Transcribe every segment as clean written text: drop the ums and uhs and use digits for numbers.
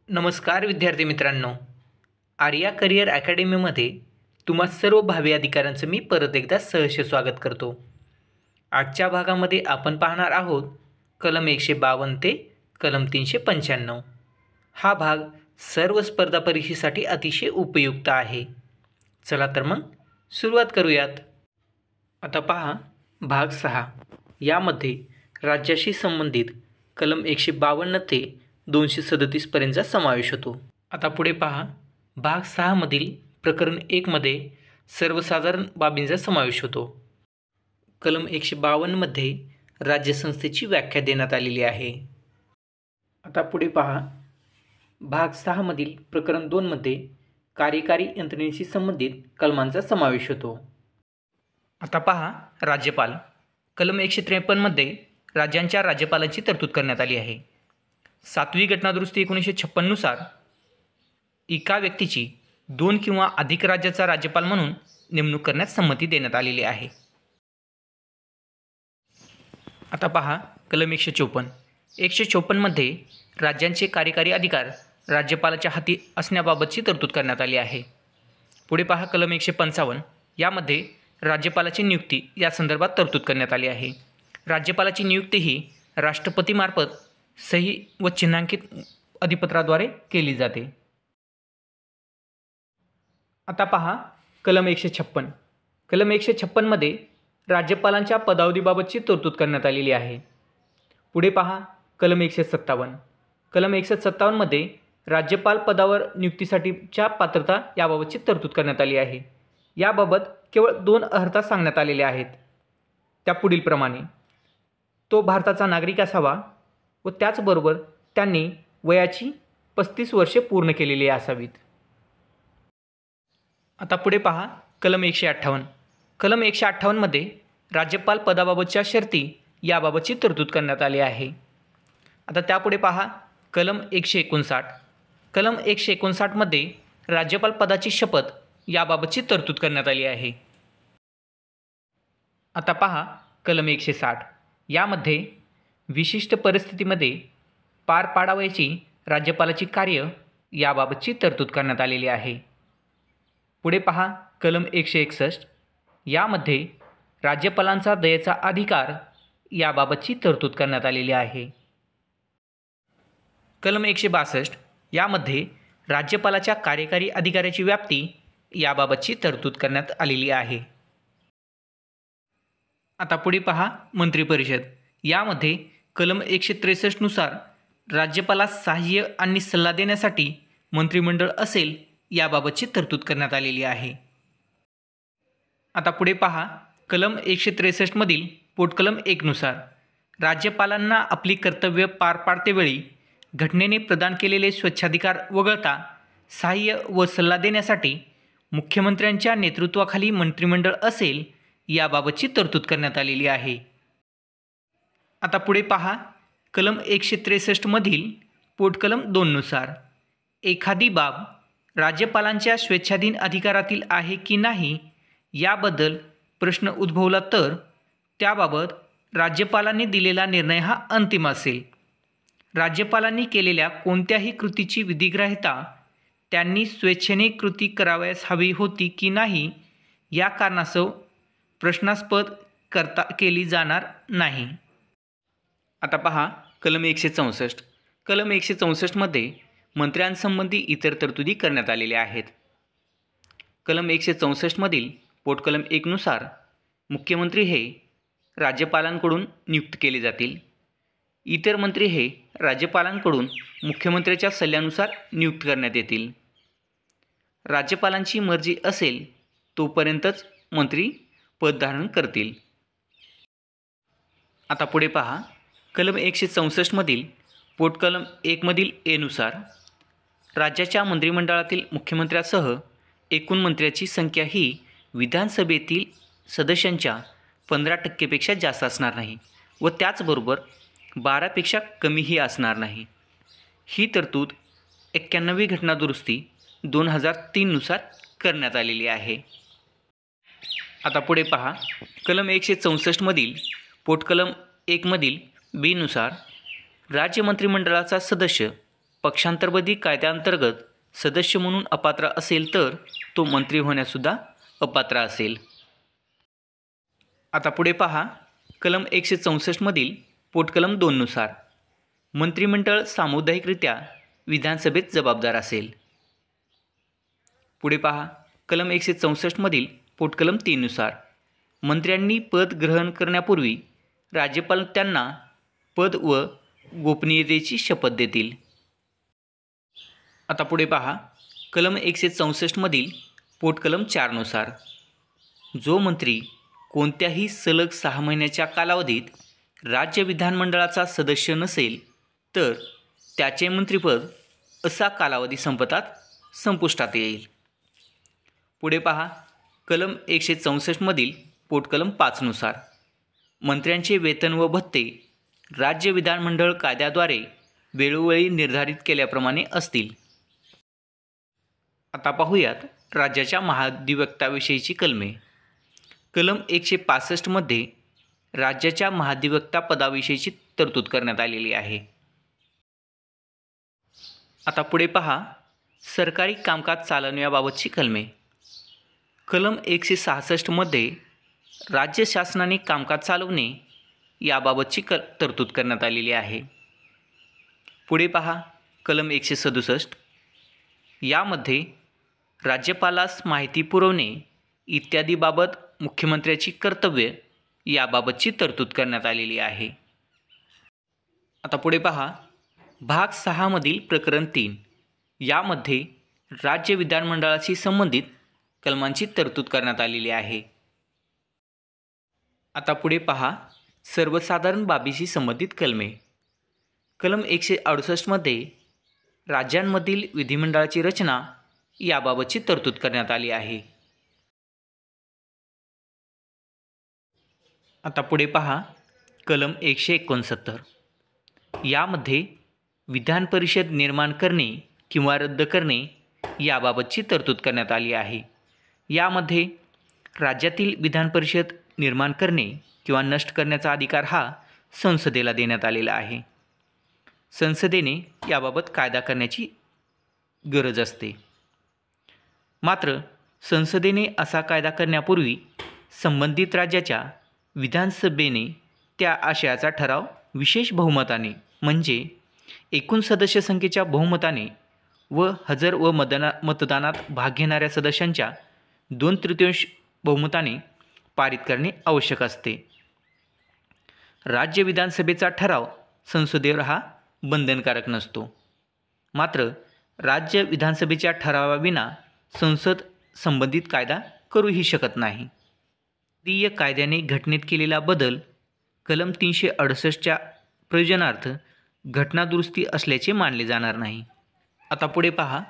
नमस्कार विद्यार्थी मित्रांनो, आर्या करिअर अकॅडमीमध्ये तुम्हा सर्व भावी अधिकाऱ्यांचं मी परत एकदा सहर्ष स्वागत करतो. आजच्या भागामध्ये आपण पाहणार आहोत कलम 152 ते कलम 395. हा भाग सर्व स्पर्धा परीक्षेसाठी अतिशय उपयुक्त आहे. चला तर मग सुरुवात करूयात. आता पहा भाग 6. यामध्ये राज्याशी संबंधित कलम 152 ते 237 पर्यंतचा समावेश होतो. आता पुढे पहा भाग 6 मधील प्रकरण 1 मध्ये सर्वसाधारण बाबींचा समावेश होतो. कलम 152 मध्ये राज्यसंस्थेची व्याख्या देण्यात आलेली आहे. आता पुढे पहा भाग 6 मधील प्रकरण 2 मध्ये कार्यकारी यंत्रणेशी संबंधित कलमांचा समावेश होतो. आता पहा राज्यपाल. कलम 153 मध्ये राज्यांच्या राज्यपालांची तरतूद करण्यात आली आहे. 7वी घटनादुरुस्ती 1956 नुसार एका व्यक्तीची 2 किंवा अधिक राज्याचा राज्यपाल म्हणून नेमणूक करण्यास संमती देण्यात आलेली आहे. आता पहा कलम 154. 154 मध्ये राज्यांचे कार्यकारी अधिकार राज्यपालाच्या हाती असण्याबाबतची तरतूद करण्यात आली आहे. पुढे पहा कलम 155. यामध्ये राज्यपालाची नियुक्ती या संदर्भात तरतूद करण्यात आली आहे. राज्यपालाची नियुक्ती ही राष्ट्रपतीमार्फत सही व चिन्हांकित अधिपत्राद्वारे केली जाते. आता पहा कलम 156. कलम 156 मध्ये राज्यपालांच्या पदावधीबाबतची तरतूद करण्यात आलेली आहे. पुढे पहा कलम 157. कलम 157 मध्ये राज्यपाल पदावर नियुक्तीसाठीच्या पात्रता याबाबतची तरतूद करण्यात आली आहे. याबाबत केवळ 2 अर्हता सांगण्यात आलेल्या आहेत. त्या पुढीलप्रमाणे: तो भारताचा नागरिक असावा व त्याचबरोबर त्यांनी वयाची 35 वर्षे पूर्ण केलेली असावीत. आता पुढे पहा कलम 158. कलम 158 मध्ये राज्यपाल पदाबाबतच्या शर्ती याबाबतची तरतूद करण्यात आली आहे. आता त्यापुढे पहा कलम 159. कलम 159 मध्ये राज्यपाल पदाची शपथ याबाबतची तरतूद करण्यात आली आहे. आता पहा कलम 160. यामध्ये विशिष्ट परिस्थितीमध्ये पार पाडावयाची राज्यपालाची कार्य याबाबतची तरतूद करण्यात आलेली आहे. पुढे पहा कलम 161. यामध्ये राज्यपालांचा दयेचा अधिकार याबाबतची तरतूद करण्यात आलेली आहे. कलम 162. यामध्ये राज्यपालाच्या कार्यकारी अधिकाराची व्याप्ती याबाबतची तरतूद करण्यात आलेली आहे. आता पुढे पहा मंत्रिपरिषद. यामध्ये कलम 163 नुसार राज्यपालास सहाय्य आणि सल्ला देण्यासाठी मंत्रिमंडळ असेल याबाबतची तरतूद करण्यात आलेली आहे. आता पुढे पहा कलम 163 मधील पोटकलम 1 नुसार राज्यपालांना आपली कर्तव्य पार पाडतेवेळी घटनेने प्रदान केलेले स्वच्छाधिकार वगळता सहाय्य व सल्ला देण्यासाठी मुख्यमंत्र्यांच्या नेतृत्वाखाली मंत्रिमंडळ असेल याबाबतची तरतूद करण्यात आलेली आहे. आता पुढे पहा कलम 163 मधील पोटकलम 2 नुसार एखादी बाब राज्यपालांच्या स्वेच्छाधीन अधिकारातील आहे की नाही याबद्दल प्रश्न उद्भवला तर त्याबाबत राज्यपालांनी दिलेला निर्णय हा अंतिम असेल. राज्यपालांनी केलेल्या कोणत्याही कृतीची विधिग्राह्यता त्यांनी स्वेच्छेने कृती करावयास हवी होती की नाही या कारणास्तव प्रश्नास्पद केली जाणार नाही. आता पहा कलम 164. कलम 164 मध्ये मंत्र्यांसंबंधी इतर तरतुदी करण्यात आलेल्या आहेत. कलम 164 मधील पोटकलम 1 नुसार मुख्यमंत्री हे राज्यपालांकडून नियुक्त केले जातील. इतर मंत्री हे राज्यपालांकडून मुख्यमंत्र्याच्या सल्ल्यानुसार नियुक्त करण्यात येतील. राज्यपालांची मर्जी असेल तोपर्यंतच मंत्री पद धारण करतील. आता पुढे पहा कलम 164 मधील पोटकलम 1 मधील ए नुसार राज्याच्या मंत्रिमंडळातील मुख्यमंत्र्यासह एकूण मंत्र्याची संख्या ही विधानसभेतील सदस्यांच्या 15% पेक्षा जास्त असणार नाही व त्याचबरोबर 12 पेक्षा कमीही असणार नाही. ही तरतूद 91वी घटनादुरुस्ती 2003 नुसार करण्यात आलेली आहे. आता पुढे पहा कलम 164 मधील पोटकलम 1 मधील बी नुसार राज्य मंत्रिमंडळाचा सदस्य पक्षांतरबंदी कायद्याअंतर्गत सदस्य म्हणून अपात्र असेल तर तो मंत्री होण्यासुद्धा अपात्र असेल. आता पुढे पहा, कलम 164मधील पोटकलम 2 नुसार मंत्रिमंडळ सामुदायिकरित्या विधानसभेत जबाबदार असेल. पुढे पहा, कलम 164मधील पोटकलम 3 नुसार मंत्र्यांनी पद ग्रहण करण्यापूर्वी राज्यपाल त्यांना पद व गोपनीयतेची शपथ देतील. आता पुढे पहा, कलम 164मधील पोटकलम 4 नुसार जो मंत्री कोणत्याही सलग 6 महिन्याच्या कालावधीत राज्य विधानमंडळाचा सदस्य नसेल तर त्याचे मंत्रिपद असा कालावधी संपतात संपुष्टात येईल. पुढे पहा, कलम 164मधील पोटकलम 5 नुसार मंत्र्यांचे वेतन व भत्ते राज्य विधानमंडळ कायद्याद्वारे वेळोवेळी निर्धारित केल्याप्रमाणे असतील. आता पाहूयात राज्याच्या महाधिवक्त्याविषयीची कलमे. कलम 165मध्ये राज्याच्या महाधिवक्ता पदाविषयीची तरतूद करण्यात आलेली आहे. आता पुढे पहा, सरकारी कामकाज चालवण्याबाबतची कलमे. कलम 166मध्ये राज्य शासनाने कामकाज चालवणे याबाबतची तरतूद करण्यात आलेली आहे. पुढे पहा, कलम 167 यामध्ये राज्यपालास माहिती पुरवणे इत्यादीबाबत मुख्यमंत्र्याची कर्तव्य याबाबतची तरतूद करण्यात आलेली आहे. आता पुढे पहा, भाग 6मधील प्रकरण 3 यामध्ये राज्य विधानमंडळाशी संबंधित कलमांची तरतूद करण्यात आलेली आहे. आता पुढे पहा, सर्वसाधारण बाबीशी संबंधित कलमे. कलम 168मध्ये राज्यांमधील विधिमंडळाची रचना याबाबतची तरतूद करण्यात आली आहे. आता पुढे पहा, कलम 169 यामध्ये विधान परिषद निर्माण करणे किंवा रद्द करणे याबाबतची तरतूद करण्यात आली आहे. यामध्ये राज्यातील विधान परिषद निर्माण करणे किंवा नष्ट करण्याचा अधिकार हा संसदेला देण्यात आलेला आहे. संसदेने याबाबत कायदा करण्याची गरज असते. मात्र संसदेने असा कायदा करण्यापूर्वी संबंधित राज्याच्या विधानसभेने त्या आशयाचा ठराव विशेष बहुमताने म्हणजे एकूण सदस्य संख्येच्या बहुमताने व हजर व मतदानात भाग घेणाऱ्या सदस्यांच्या 2/3 बहुमताने पारित करणे आवश्यक असते. राज्य विधानसभेचा ठराव संसदेवर हा बंधनकारक नसतो. मात्र राज्य विधानसभेच्या ठरावाविना संसद संबंधित कायदा करूही शकत नाही. केंद्रीय कायद्याने घटनेत केलेला बदल कलम 368च्या प्रयोजनार्थ घटनादुरुस्ती असल्याचे मानले जाणार नाही. आता पुढे पहा,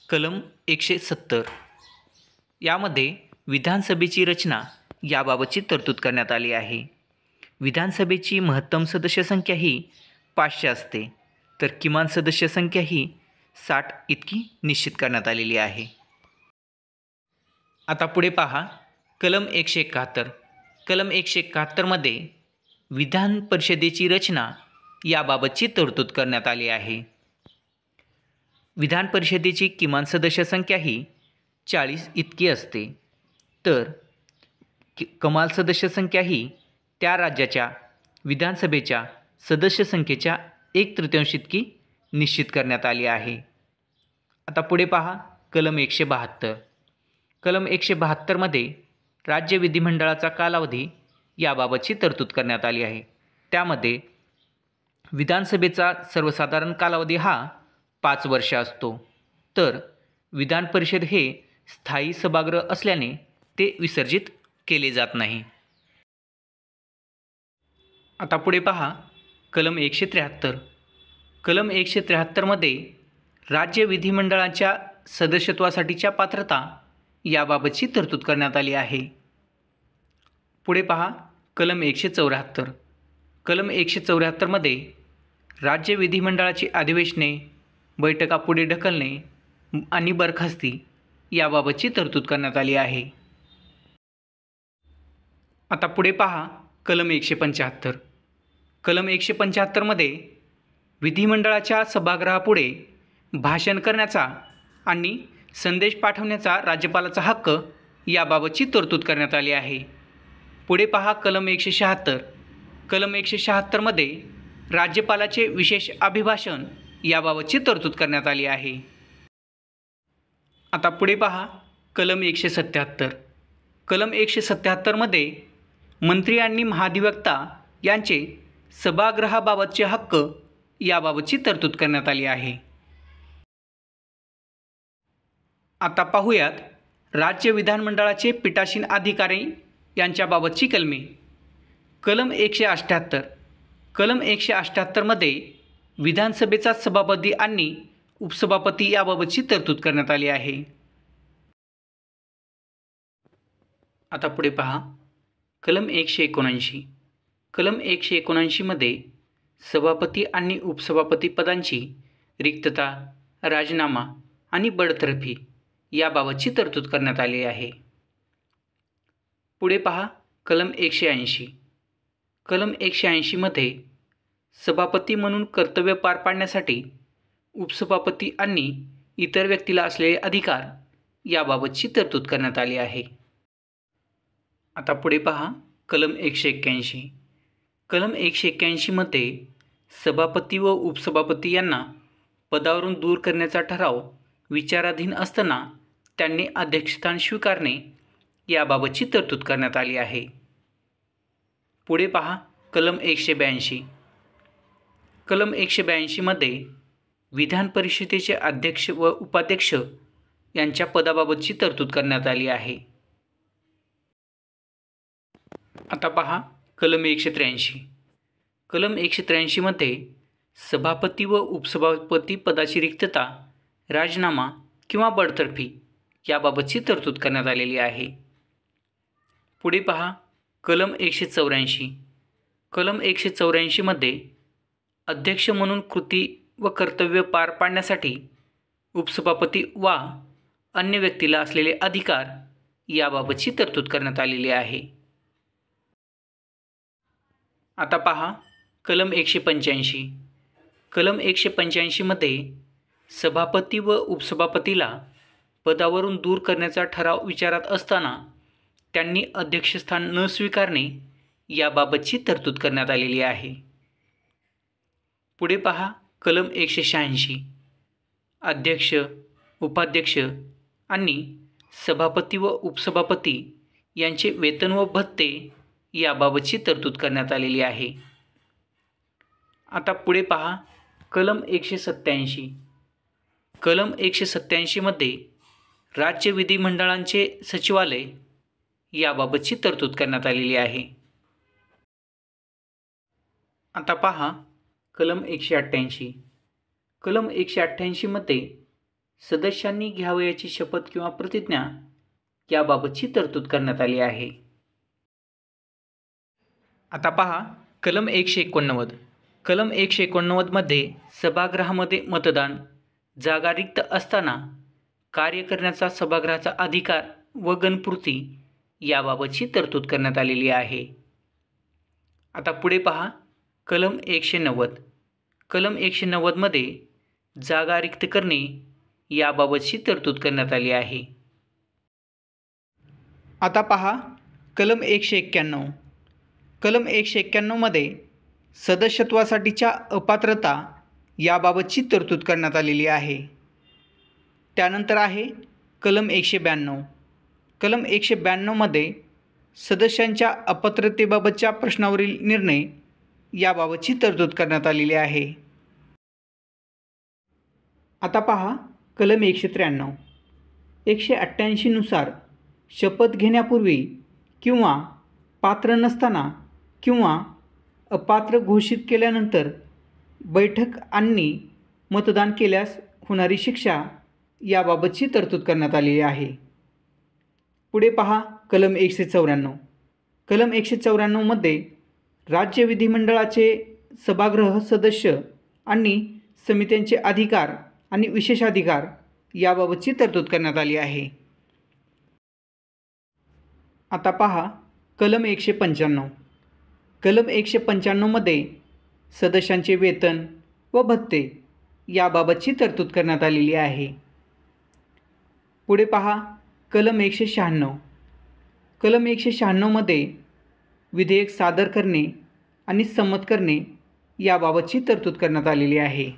कलम 170 यामध्ये विधानसभेची रचना याबाबतची तरतूद करण्यात आली आहे. विधानसभेची महत्तम सदस्य संख्या ही 500 असते तर किमान सदस्य संख्या ही 60 इतकी निश्चित करण्यात आलेली आहे. आता पुढे पहा, कलम 171. कलम 171मध्ये विधान परिषदेची रचना याबाबतची तरतूद करण्यात आली आहे. विधान परिषदेची किमान सदस्य संख्या ही 40 इतकी असते तर कमाल सदस्य संख्या ही त्या राज्याच्या विधानसभेच्या सदस्य संख्येच्या 1/3 इतकी निश्चित करण्यात आली आहे. आता पुढे पहा, कलम 172. कलम 172मध्ये राज्य विधिमंडळाचा कालावधी याबाबतची तरतूद करण्यात आली आहे. त्यामध्ये विधानसभेचा सर्वसाधारण कालावधी हा 5 वर्ष असतो तर विधान परिषद हे स्थायी सभागृह असल्याने ते विसर्जित केले जात नाही. आता पुढे पहा, कलम 173. कलम 173मध्ये राज्य विधिमंडळाच्या सदस्यत्वासाठीच्या पात्रता याबाबतची तरतूद करण्यात आली आहे. पुढे पहा, कलम 174. कलम 174मध्ये राज्य विधिमंडळाची अधिवेशने, बैठका पुढे ढकलणे आणि बरखास्ती याबाबतची तरतूद करण्यात आली आहे. आता पुढे पहा, कलम 175. कलम 175मध्ये विधिमंडळाच्या सभागृहापुढे भाषण करण्याचा आणि संदेश पाठवण्याचा राज्यपालाचा हक्क याबाबतची तरतूद करण्यात आली आहे. पुढे पहा कलम 176. कलम 176मध्ये राज्यपालाचे विशेष अभिभाषण याबाबतची तरतूद करण्यात आली आहे. आता पुढे पहा कलम 177. कलम 177मध्ये मंत्री आणि महाधिवक्ता यांचे सभागृहाबाबतचे हक्क याबाबतची तरतूद करण्यात आली आहे. आता पाहूयात राज्य विधानमंडळाचे पीठासीन अधिकारी यांच्याबाबतची कलमे. कलम 178. कलम 178मध्ये विधानसभेचा सभापती आणि उपसभापती याबाबतची तरतूद करण्यात आली आहे. आता पुढे पहा कलम 179. कलम 179मध्ये सभापती आणि उपसभापती पदांची रिक्तता, राजीनामा आणि बडतर्फी याबाबतची तरतूद करण्यात आली आहे. पुढे पहा कलम 180. कलम 180मध्ये सभापती म्हणून कर्तव्य पार पाडण्यासाठी उपसभापती आणि इतर व्यक्तीला असलेले अधिकार याबाबतची तरतूद करण्यात आली आहे. आता पुढे पहा कलम 181. कलम 181मध्ये सभापती व उपसभापती यांना पदावरून दूर करण्याचा ठराव विचाराधीन असताना त्यांनी अध्यक्षस्थान स्वीकारणे याबाबतची तरतूद करण्यात आली आहे. पुढे पहा कलम 182. कलम 182मध्ये विधान परिषदेचे अध्यक्ष व उपाध्यक्ष यांच्या पदाबाबतची तरतूद करण्यात आली आहे. आता पहा कलम 183. कलम 183मध्ये सभापती व उपसभापती पदाची रिक्तता, राजीनामा किंवा बडतर्फी याबाबतची तरतूद करण्यात आलेली आहे. पुढे पहा कलम 184. कलम 184मध्ये अध्यक्ष म्हणून कृती व कर्तव्य पार पाडण्यासाठी उपसभापती वा अन्य व्यक्तीला असलेले अधिकार याबाबतची तरतूद करण्यात आलेली आहे. आता पहा कलम 185. कलम 185मध्ये सभापती व उपसभापतीला पदावरून दूर करण्याचा ठराव विचारात असताना त्यांनी अध्यक्षस्थान न स्वीकारणे याबाबतची तरतूद करण्यात आलेली आहे. पुढे पहा कलम 186. अध्यक्ष, उपाध्यक्ष आणि सभापती व उपसभापती यांचे वेतन व भत्ते याबाबतची तरतूद करण्यात आलेली आहे. आता पुढे पहा कलम 187. कलम 187मध्ये राज्य विधिमंडळांचे सचिवालय याबाबतची तरतूद करण्यात आलेली आहे. आता पहा कलम 188. कलम 188मध्ये सदस्यांनी घ्यावयाची शपथ किंवा प्रतिज्ञा याबाबतची तरतूद करण्यात आली आहे. आता पहा कलम 189. कलम 189मध्ये सभागृहामध्ये मतदान, जागा रिक्त असताना कार्य करण्याचा सभागृहाचा अधिकार व गणपूर्ती याबाबतची तरतूद करण्यात आलेली आहे. आता पुढे पहा कलम 190. कलम 190मध्ये जागा रिक्त करणे याबाबतची तरतूद करण्यात आली आहे. आता पहा कलम 191. कलम 191मध्ये सदस्यत्वासाठीच्या अपात्रता याबाबतची तरतूद करण्यात आलेली आहे. त्यानंतर आहे कलम 192. कलम 192मध्ये सदस्यांच्या अपात्रतेबाबतच्या प्रश्नावरील निर्णय याबाबतची तरतूद करण्यात आलेली आहे. आता पहा कलम 193. 188 नुसार शपथ घेण्यापूर्वी किंवा पात्र नसताना किंवा अपात्र घोषित केल्यानंतर बैठक आणि मतदान केल्यास होणारी शिक्षा याबाबतची तरतूद करण्यात आलेली आहे. पुढे पहा कलम 194. कलम 194मध्ये राज्य विधिमंडळाचे सभागृह सदस्य आणि समित्यांचे अधिकार आणि विशेषाधिकार याबाबतची तरतूद करण्यात आली आहे. आता पहा कलम 195. कलम 195मध्ये सदस्यांचे वेतन व भत्ते याबाबतची तरतूद करण्यात आलेली आहे. पुढे पहा कलम 196. कलम 196मध्ये विधेयक सादर करणे आणि संमत करणे याबाबतची तरतूद करण्यात आलेली आहे.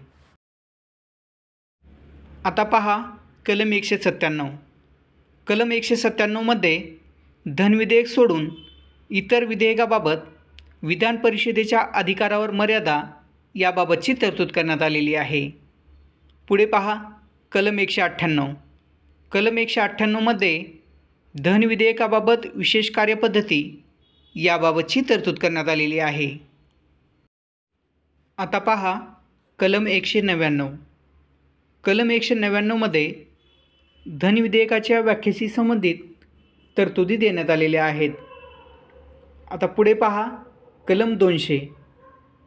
आता पहा कलम 197. कलम 197मध्ये धनविधेयक सोडून इतर विधेयकाबाबत विधान परिषदेच्या अधिकारावर मर्यादा याबाबतची तरतूद करण्यात आलेली आहे. पुढे पहा कलम 198. कलम 198मध्ये धनविधेयकाबाबत विशेष कार्यपद्धती याबाबतची तरतूद करण्यात आलेली आहे. आता पहा कलम 199. कलम 199मध्ये धनविधेयकाच्या व्याख्येशी संबंधित तरतुदी देण्यात आलेल्या आहेत. आता पुढे पहा कलम 200.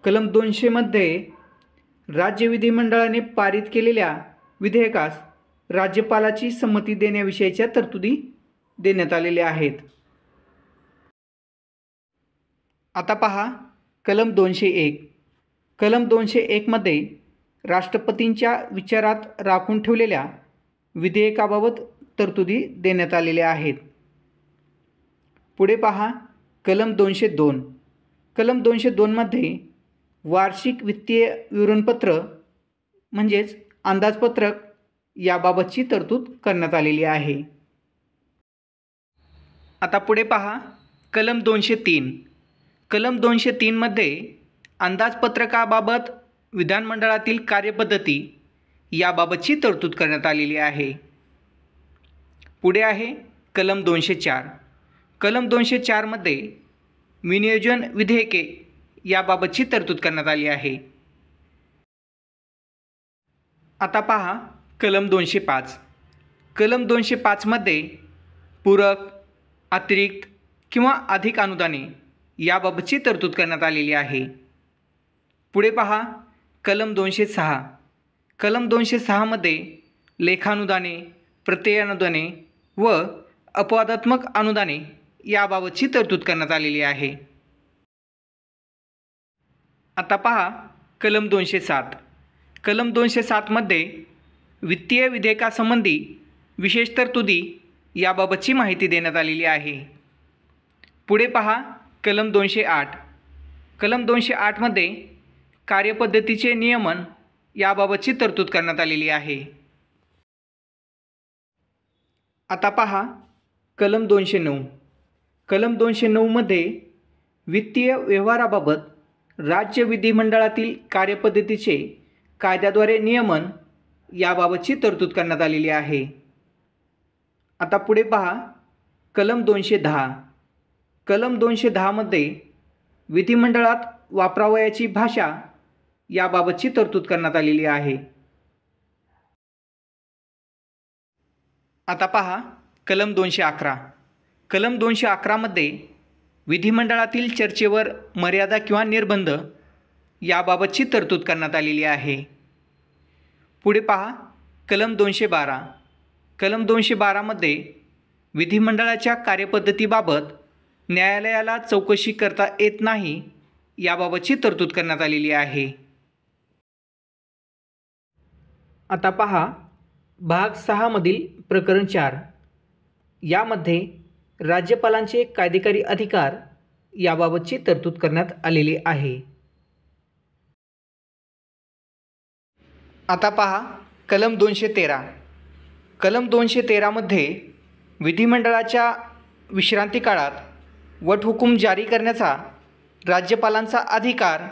कलम 200मध्ये राज्य विधिमंडळाने पारित केलेल्या विधेयकास राज्यपालाची संमती देण्याविषयीच्या तरतुदी देण्यात आलेल्या आहेत. आता पहा कलम 201. कलम 201मध्ये राष्ट्रपतींच्या विचारात राखून ठेवलेल्या विधेयकाबाबत तरतुदी देण्यात आलेल्या आहेत. पुढे पहा कलम 202. कलम 202मध्ये वार्षिक वित्तीय विवरणपत्र म्हणजेच अंदाजपत्रक याबाबतची तरतूद करण्यात आलेली आहे. आता पुढे पहा कलम 203. कलम 203मध्ये अंदाजपत्रकाबाबत विधानमंडळातील कार्यपद्धती याबाबतची तरतूद करण्यात आलेली आहे. पुढे आहे कलम 204. कलम 204मध्ये विनियोजन विधेयके याबाबतची तरतूद करण्यात आली आहे. आता पहा कलम 205. कलम 205मध्ये पूरक, अतिरिक्त किंवा अधिक अनुदाने याबाबतची तरतूद करण्यात आलेली आहे. पुढे पहा कलम 206. कलम 206मध्ये लेखानुदाने, प्रत्ययानुदाने व अपवादात्मक अनुदाने याबाबतची तरतूद करण्यात आलेली आहे. आता पहा कलम 207. कलम 207मध्ये वित्तीय विधेयकासंबंधी विशेष तरतुदी याबाबतची माहिती देण्यात आलेली आहे. पुढे पहा कलम 208. कलम 208मध्ये कार्यपद्धतीचे नियमन याबाबतची तरतूद करण्यात आलेली आहे. आता पहा कलम 209. कलम 209मध्ये वित्तीय व्यवहाराबाबत राज्य विधिमंडळातील कार्यपद्धतीचे कायद्याद्वारे नियमन याबाबतची तरतूद करण्यात आलेली आहे. आता पुढे पहा कलम 210. कलम 210मध्ये विधिमंडळात वापरावयाची भाषा याबाबतची तरतूद करण्यात आलेली आहे. आता पहा कलम 211. कलम 211मध्ये विधिमंडळातील चर्चेवर मर्यादा किंवा निर्बंध याबाबतची तरतूद करण्यात आलेली आहे. पुढे पहा कलम 212. कलम 212मध्ये विधिमंडळाच्या कार्यपद्धतीबाबत न्यायालयाला चौकशी करता येत नाही याबाबतची तरतूद करण्यात आलेली आहे. आता पहा भाग 6 मधील प्रकरण 4 यामध्ये राज्यपालांचे कायदेकारी अधिकार याबाबतची तरतूद करण्यात आलेली आहे. आता पहा कलम 213. कलम 213मध्ये विधिमंडळाच्या विश्रांती काळात वटहुकूम जारी करण्याचा राज्यपालांचा अधिकार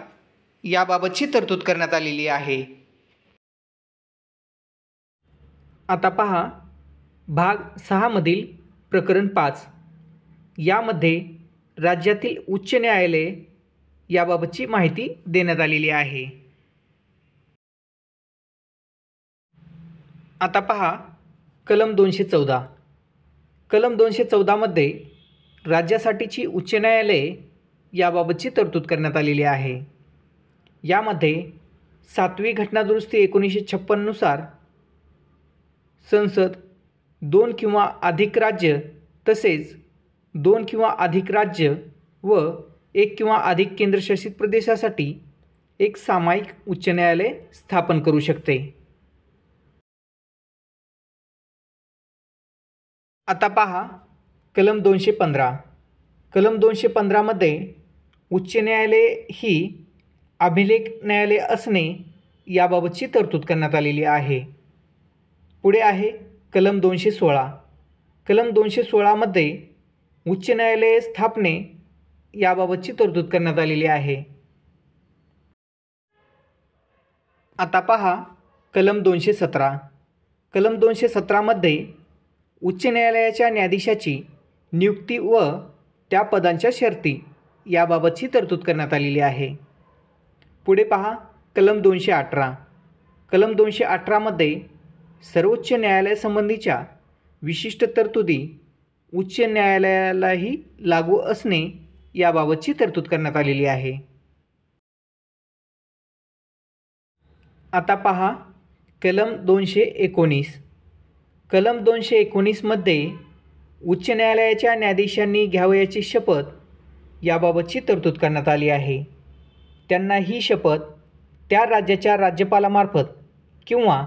याबाबतची तरतूद करण्यात आलेली आहे. आता पहा भाग 6 मधील प्रकरण 5 यामध्ये राज्यातील उच्च न्यायालय याबाबतची माहिती देण्यात आलेली आहे. आता पहा कलम 214. कलम 214मध्ये राज्यासाठीची उच्च न्यायालये याबाबतची तरतूद करण्यात आलेली आहे. यामध्ये 7वी घटनादुरुस्ती 1956 नुसार संसद 2 किंवा अधिक राज्य तसेच 2 किंवा अधिक राज्य व 1 किंवा अधिक केंद्रशासित प्रदेशासाठी एक सामायिक उच्च न्यायालय स्थापन करू शकते। आता पहा कलम 215। कलम 215 मध्ये उच्च न्यायालय ही अभिलेख न्यायालय असणे याबाबतची तरतूद करण्यात आलेली आहे। पुढे आहे कलम 216। कलम 216 मध्ये उच्च न्यायालय स्थापने याबाबतची तरतूद करण्यात आलेली आहे। आता पहा कलम 217। कलम 217 मध्ये उच्च न्यायालयाच्या न्यायाधीशाची नियुक्ती व त्या पदांच्या शर्ती याबाबतची तरतूद करण्यात आलेली आहे। पुढे पहा कलम 218। कलम 218 मध्ये सर्वोच्च न्यायालयासंबंधीच्या विशिष्ट तरतुदी उच्च न्यायालयालाही लागू असणे याबाबतची तरतूद करण्यात आलेली आहे। आता पहा कलम 219। कलम 219 मध्ये उच्च न्यायालयाच्या न्यायाधीशांनी घ्यावयाची शपथ याबाबतची तरतूद करण्यात आली आहे। त्यांना ही शपथ त्या राज्याच्या राज्यपालामार्फत किंवा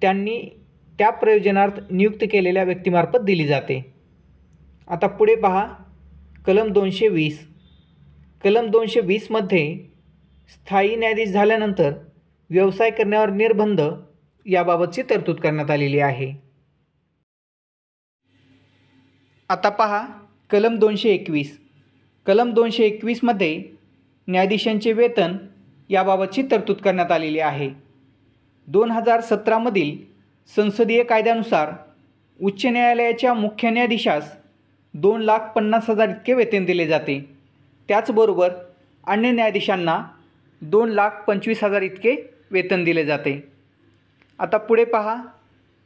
त्यांनी त्या प्रयोजनार्थ नियुक्त केलेल्या व्यक्तीमार्फत दिली जाते। आता पुढे पहा कलम 220। कलम 220 मध्ये स्थायी न्यायाधीश झाल्यानंतर व्यवसाय करण्यावर निर्बंध याबाबतची तरतूद करण्यात आलेली आहे। आता पहा कलम 221। कलम 221 मध्ये न्यायाधीशांचे वेतन याबाबतची तरतूद करण्यात आलेली आहे। 2017 मधील संसदीय कायद्यानुसार उच्च न्यायालयाच्या मुख्य न्यायाधीशास 2,50,000 इतके वेतन दिले जाते। त्याचबरोबर अन्य न्यायाधीशांना 2,25,000 इतके वेतन दिले जाते। आता पुढे पहा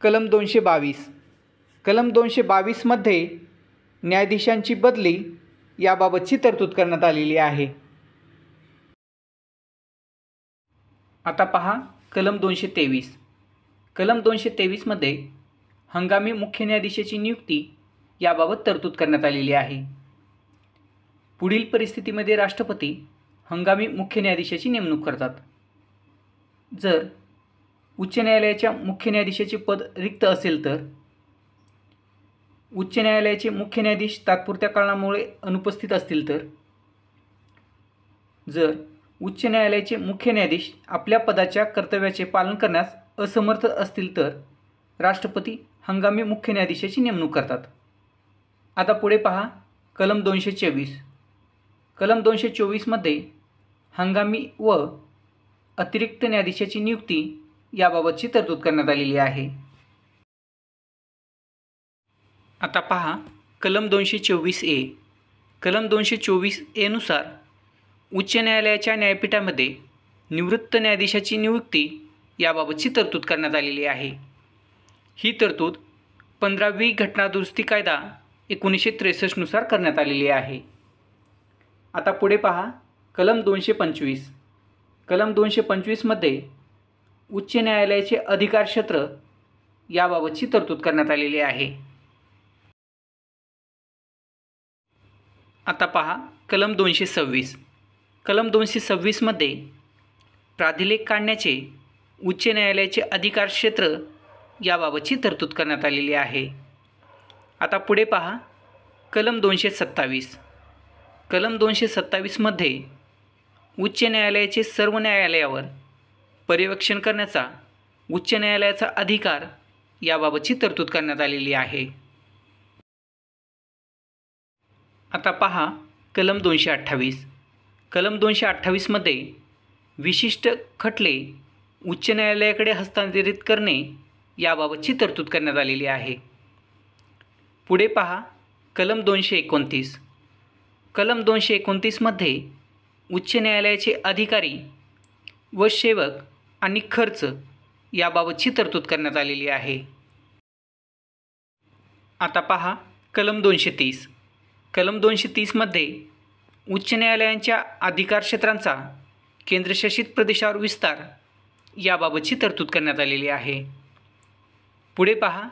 कलम 222। कलम 222 मध्ये न्यायाधीशांची बदली याबाबतची तरतूद करण्यात आलेली आहे। आता पहा कलम 223। कलम 223 मध्ये हंगामी मुख्य न्यायाधीशाची नियुक्ती याबाबत तरतूद करण्यात आलेली आहे। पुढील परिस्थितीमध्ये राष्ट्रपती हंगामी मुख्य न्यायाधीशाची नेमणूक करतात। जर उच्च न्यायालयाच्या मुख्य न्यायाधीशाचे पद रिक्त असेल तर उच्च न्यायालयाचे मुख्य न्यायाधीश तात्पुरत्या कारणामुळे अनुपस्थित असतील तर जर उच्च न्यायालयाचे मुख्य न्यायाधीश आपल्या पदाच्या कर्तव्याचे पालन करण्यास असमर्थ असतील तर राष्ट्रपती हंगामी मुख्य न्यायाधीशाची नेमणूक करतात। आता पुढे पहा कलम 224। कलम 224 मध्ये हंगामी व अतिरिक्त न्यायाधीशाची नियुक्ती याबाबतची तरतूद करण्यात आलेली आहे। आता पहा कलम 224A। कलम 224A नुसार उच्च न्यायालयाच्या न्यायपीठामध्ये निवृत्त न्यायाधीशाची नियुक्ती याबाबतची तरतूद करण्यात आलेली आहे। ही तरतूद 15वी घटना दुरुस्ती कायदा 1963 नुसार करण्यात आलेली आहे। आता पुढे पहा कलम 225। कलम 225 मध्ये उच्च न्यायालयाचे अधिकार क्षेत्र याबाबतची तरतूद करण्यात आलेली आहे। आता पहा कलम 226। कलम 226 मध्ये प्राधिलेख काढण्याचे उच्च न्यायालयाचे अधिकार क्षेत्र याबाबतची तरतूद करण्यात आलेली आहे। आता पुढे पहा कलम 227। कलम 227 मध्ये उच्च न्यायालयाचे सर्व न्यायालयावर पर्यवेक्षण करण्याचा उच्च न्यायालयाचा अधिकार याबाबतची तरतूद करण्यात आलेली आहे। आता पहा कलम 228। कलम 228 मध्ये विशिष्ट खटले उच्च न्यायालयाकडे हस्तांतरित करणे याबाबतची तरतूद करण्यात आलेली आहे। पुढे पहा कलम 229। कलम 229 मध्ये उच्च न्यायालयाचे अधिकारी व सेवक आणि खर्च याबाबतची तरतूद करण्यात आलेली आहे। आता पहा कलम 230। कलम 230 मध्ये उच्च न्यायालयांच्या अधिकार क्षेत्रांचा केंद्रशासित प्रदेशावर विस्तार याबाबतची तरतूद करण्यात आलेली आहे। पुढे पहा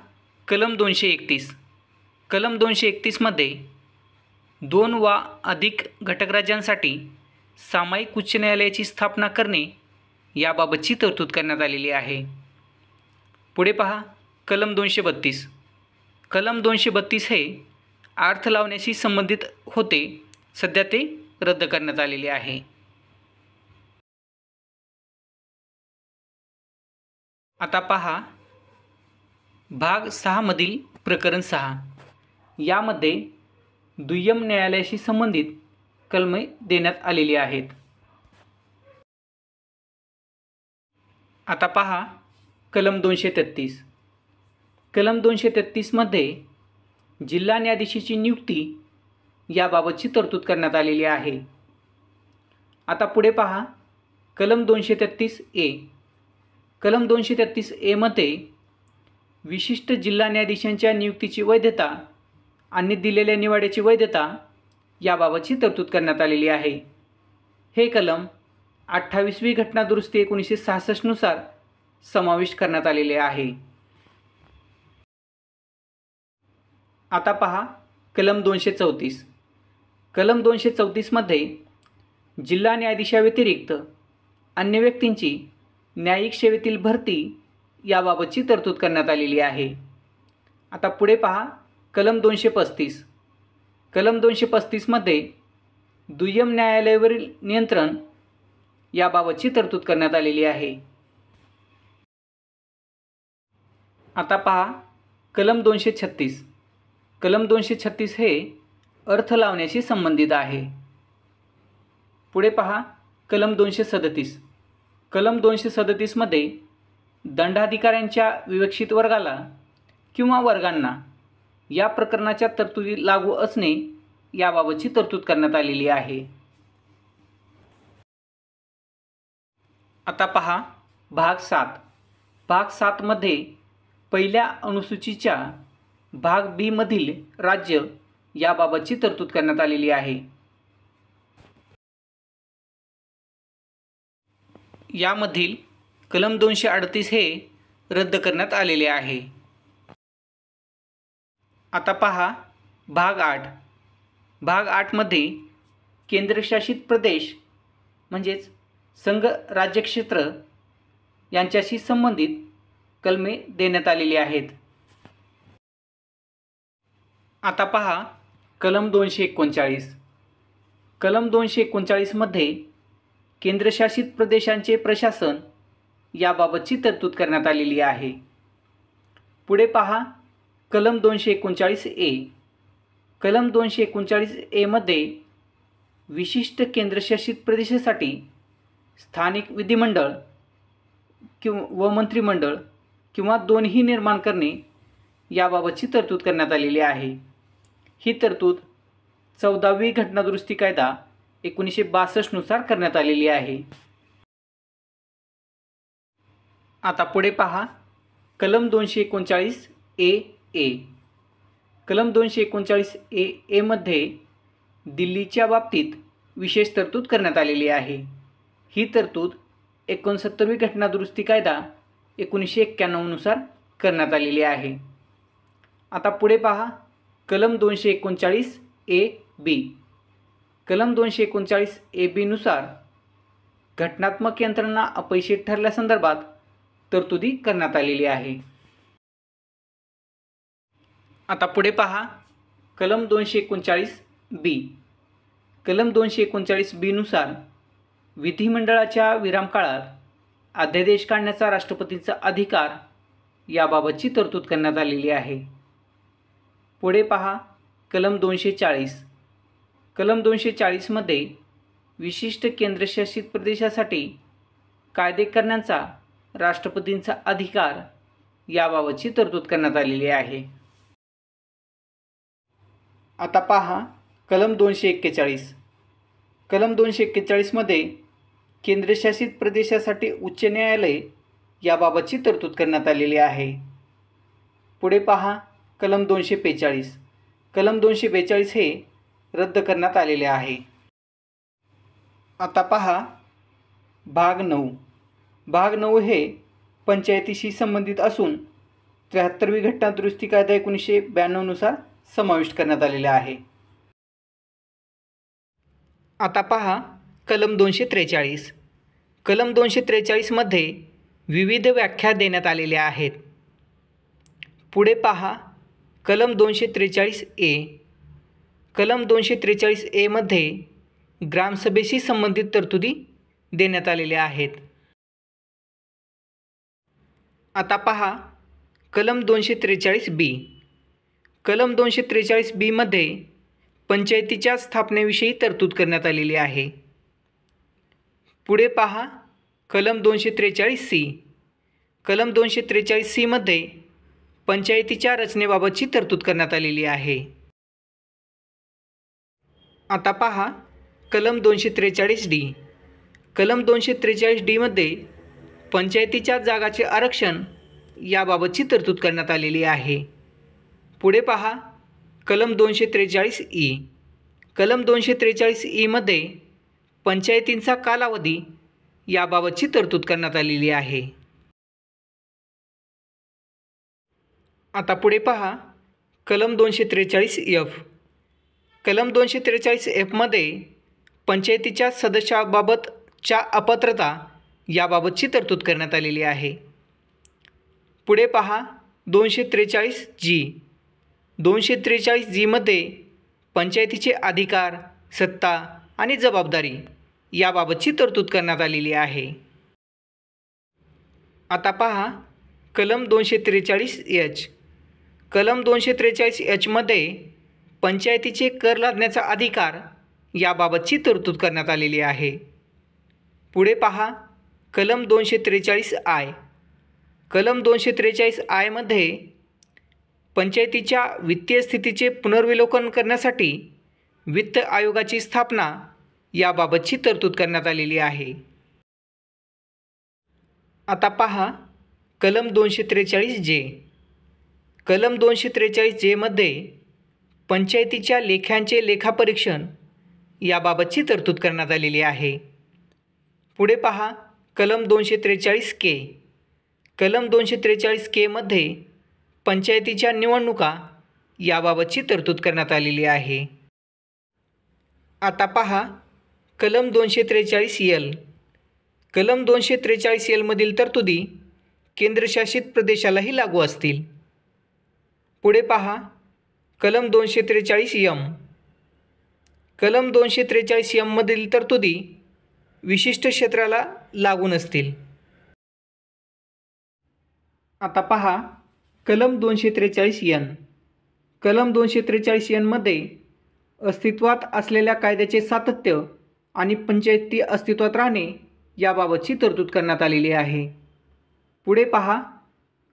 कलम 231। कलम 231 मध्ये 2 वा अधिक घटक राज्यांसाठी सामायिक उच्च न्यायालयाची स्थापना करणे याबाबतची तरतूद करण्यात आलेली आहे. पुढे पहा कलम 232. कलम 232 हे अर्थ लावण्याशी संबंधित होते, सध्या ते रद्द करण्यात आलेले आहे. आता पहा भाग 6 मधील प्रकरण 6. यामध्ये दुय्यम न्यायालयाशी संबंधित कलमे देण्यात आलेली आहेत. आता पहा कलम 233. कलम 233 मध्ये जिल्हा न्यायाधीशाची नियुक्ती याबाबतची तरतूद करण्यात आलेली आहे. आता पुढे पहा कलम 233A. कलम 233A मध्ये विशिष्ट जिल्हा न्यायाधीशांच्या नियुक्तीची वैधता आणि दिलेल्या निवाड्याची वैधता याबाबतची तरतूद करण्यात आलेली आहे. हे कलम 28वी घटना दुरुस्ती 1966 नुसार समाविष्ट करण्यात आलेले आहे. आता पहा कलम 234. कलम 234 मध्ये जिल्हा न्यायाधीशाव्यतिरिक्त अन्य व्यक्तींची न्यायिक सेवेतील भरती याबाबतची तरतूद करण्यात आलेली आहे. आता पुढे पहा कलम 235. कलम 235 मध्ये दुय्यम न्यायालयावरील नियंत्रण याबाबतची तरतूद करण्यात आलेली आहे. आता पहा कलम 236. कलम 236 हे अर्थ लावण्याशी संबंधित आहे. पुढे पहा कलम 237. कलम 237 मध्ये दंडाधिकाऱ्यांच्या विवक्षित वर्गाला किंवा वर्गांना या प्रकरणाच्या तरतुदी लागू असणे याबाबतची तरतूद करण्यात आलेली आहे. आता पहा भाग 7. भाग 7 मध्ये पहिल्या अनुसूचीच्या भाग बी मधील राज्य याबाबतची तरतूद करण्यात आलेली आहे. यामधील कलम 238 हे रद्द करण्यात आलेले आहे. आता पहा भाग 8. भाग 8 मध्ये केंद्रशासित प्रदेश म्हणजेच संघ राज्यक्षेत्र यांच्याशी संबंधित कलमे देण्यात आलेली आहेत. आता पहा कलम 239. कलम 239 मध्ये केंद्रशासित प्रदेशांचे प्रशासन याबाबतची तरतूद करण्यात आलेली आहे. पुढे पहा कलम 239A. कलम 239A मध्ये विशिष्ट केंद्रशासित प्रदेशासाठी स्थानिक विधिमंडळ व मंत्रिमंडळ किंवा दोन्ही निर्माण करणे याबाबतची तरतूद करण्यात आलेली आहे. ही तरतूद 14वी घटनादुरुस्ती कायदा 1962 नुसार करण्यात आलेली आहे. आता पुढे पहा कलम 239AA. कलम 239AA मध्ये दिल्लीच्या बाबतीत विशेष तरतूद करण्यात आलेली आहे. ही तरतूद 69वी घटनादुरुस्ती कायदा 1991 नुसार करण्यात आलेली आहे. आता पुढे पहा कलम 239AB. कलम 239AB नुसार घटनात्मक यंत्रणा अपयशी ठरल्यासंदर्भात तरतुदी करण्यात आलेली आहे. आता पुढे पहा कलम 239B. कलम 239B नुसार विधिमंडळाच्या विरामकाळात अध्यादेश काढण्याचा राष्ट्रपतीचा अधिकार याबाबतची तरतूद करण्यात आलेली आहे. पुढे पहा कलम 240. कलम 240 मध्ये विशिष्ट केंद्रशासित प्रदेशासाठी कायदे करण्याचा राष्ट्रपतींचा अधिकार याबाबतची तरतूद करण्यात आलेली आहे. आता पहा कलम 241. कलम 241 मध्ये केंद्रशासित प्रदेशासाठी उच्च न्यायालय याबाबतची तरतूद करण्यात आलेली आहे. पुढे पहा कलम 242. कलम 242 हे रद्द करण्यात आलेले आहे. आता पहा भाग 9. भाग 9 हे पंचायतीशी संबंधित असून 73वी घटना दुरुस्ती कायदा 1992 नुसार समाविष्ट करण्यात आलेले आहे. आता पहा कलम 243. कलम 243मध्ये विविध व्याख्या देण्यात आलेल्या आहेत. पुढे पहा कलम 243A. कलम 243A मध्ये ग्रामसभेशी संबंधित तरतुदी देण्यात आलेल्या आहेत. आता पहा कलम 243B. कलम 243B मध्ये पंचायतीच्या स्थापनेविषयी तरतूद करण्यात आलेली आहे. पुढे पहा कलम 243C. कलम 243C मध्ये पंचायतीच्या रचनेबाबतची तरतूद करण्यात आलेली आहे. आता पहा कलम 243D. कलम 243D मध्ये पंचायतीच्या जागाचे आरक्षण याबाबतची तरतूद करण्यात आलेली आहे. पुढे पहा कलम 243E. कलम 243E मध्ये पंचायतींचा कालावधी याबाबतची तरतूद करण्यात आलेली आहे. आता पुढे पहा कलम 243F. कलम 243F मध्ये पंचायतीच्या सदस्याबाबतच्या अपात्रता याबाबतची तरतूद करण्यात आलेली आहे. पुढे पहा 243G. 243G मध्ये पंचायतीचे अधिकार, सत्ता आणि जबाबदारी याबाबतची तरतूद करण्यात आलेली आहे. आता पहा कलम 243H. कलम 243H मध्ये पंचायतीचे कर लादण्याचा अधिकार याबाबतची तरतूद करण्यात आलेली आहे. पुढे पहा कलम 243I. कलम 243I मध्ये पंचायतीच्या वित्तीय स्थितीचे पुनर्विलोकन करण्यासाठी वित्त आयोगाची स्थापना याबाबतची तरतूद करण्यात आलेली आहे. आता पहा कलम 243J. कलम 243J मध्ये पंचायतीच्या लेख्यांचे लेखापरीक्षण याबाबतची तरतूद करण्यात आलेली आहे. पुढे पहा कलम 243K. कलम 243K मध्ये पंचायतीच्या निवडणुका याबाबतची तरतूद करण्यात आलेली आहे. आता पहा कलम 243L. कलम 243L मधील तरतुदी केंद्रशासित प्रदेशालाही लागू असतील. पुढे पहा कलम 243M. कलम 243M मधील तरतुदी विशिष्ट क्षेत्राला लागू नसतील. आता पहा कलम 243N. कलम 243N मध्ये अस्तित्वात असलेल्या कायद्याचे सातत्य आणि पंचायती अस्तित्वात राहणे याबाबतची तरतूद करण्यात आलेली आहे. पुढे पहा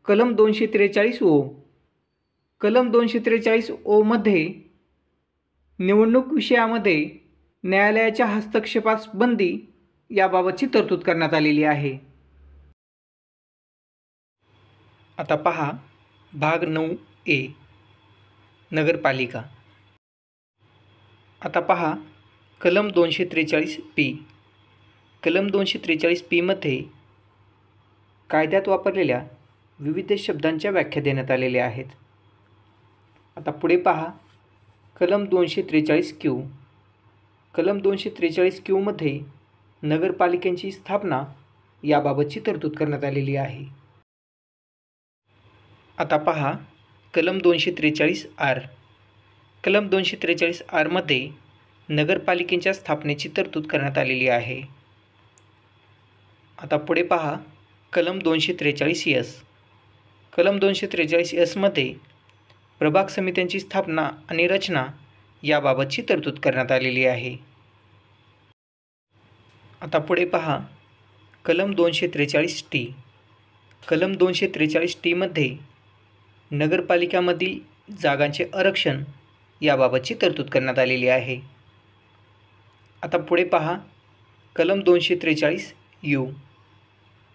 कलम 243O. कलम 243O मध्ये निवडणूक विषयामध्ये न्यायालयाच्या हस्तक्षेपास बंदी याबाबतची तरतूद करण्यात आलेली आहे. आता पहा भाग 9A नगरपालिका. आता पहा कलम 243P. कलम 243P मध्ये कायद्यात वापरलेल्या विविध शब्दांच्या व्याख्या देण्यात आलेल्या आहेत. आता पुढे पहा कलम 243Q. कलम 243Q मध्ये नगरपालिकेची स्थापना याबाबतची तरतूद करण्यात आलेली आहे. आता पहा कलम 243R. कलम 243R मध्ये नगरपालिकेच्या स्थापनेची तरतूद करण्यात आलेली आहे. आता पुढे पहा कलम 243S. कलम 243S मध्ये प्रभाग समित्यांची स्थापना आणि रचना याबाबतची तरतूद करण्यात आलेली आहे. आता पुढे पहा कलम 243T. कलम 243T मध्ये नगरपालिकांमधील जागांचे आरक्षण याबाबतची तरतूद करण्यात आलेली आहे. आता पुढे पहा कलम 243U.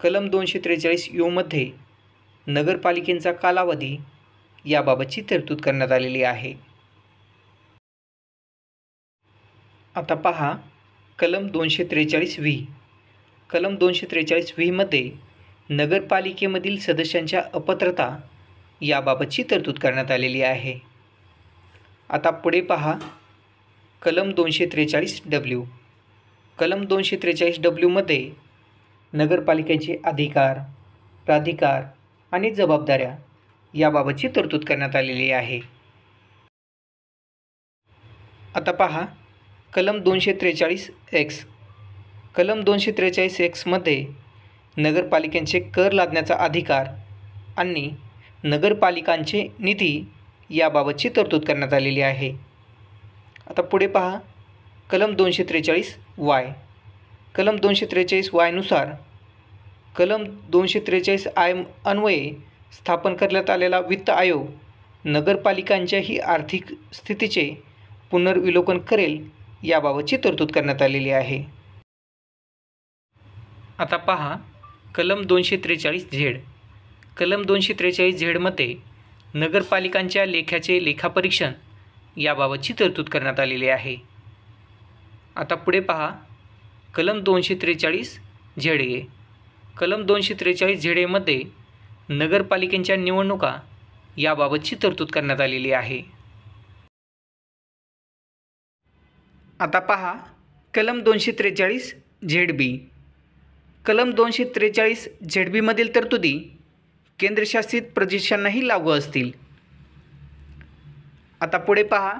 कलम 243U मध्ये नगरपालिकेचा कालावधी याबाबतची तरतूद करण्यात आलेली आहे. आता पहा कलम 243V. कलम 243V मध्ये नगरपालिकेमधील सदस्यांच्या अपात्रता याबाबतची तरतूद करण्यात आलेली आहे. आता पुढे पहा कलम 243W. कलम 243 नगरपालिकेचे अधिकार, प्राधिकार आणि जबाबदाऱ्या याबाबतची तरतूद करण्यात आलेली आहे. आता पहा कलम 243 कलम 243 नगरपालिकांचे कर लादण्याचा अधिकार आणि नगरपालिकांचे निधी याबाबतची तरतूद करण्यात आलेली आहे. आता पुढे पहा कलम 243 कलम 243 नुसार कलम 243 अन्वये स्थापन करण्यात आलेला वित्त आयोग नगरपालिकांच्याही आर्थिक स्थितीचे पुनर्विलोकन करेल याबाबतची तरतूद करण्यात आलेली आहे. आता पहा कलम 243 कलम 243 नगरपालिकांच्या लेख्याचे लेखापरीक्षण याबाबतची तरतूद करण्यात आलेली आहे. आता पुढे पहा कलम 243 कलम 243 नगरपालिकेच्या निवडणुका याबाबतची तरतूद करण्यात आलेली आहे. आता पहा कलम 243 कलम 243 मधील तरतुदी केंद्रशासित प्रदेशांनाही लागू असतील. आता पुढे पहा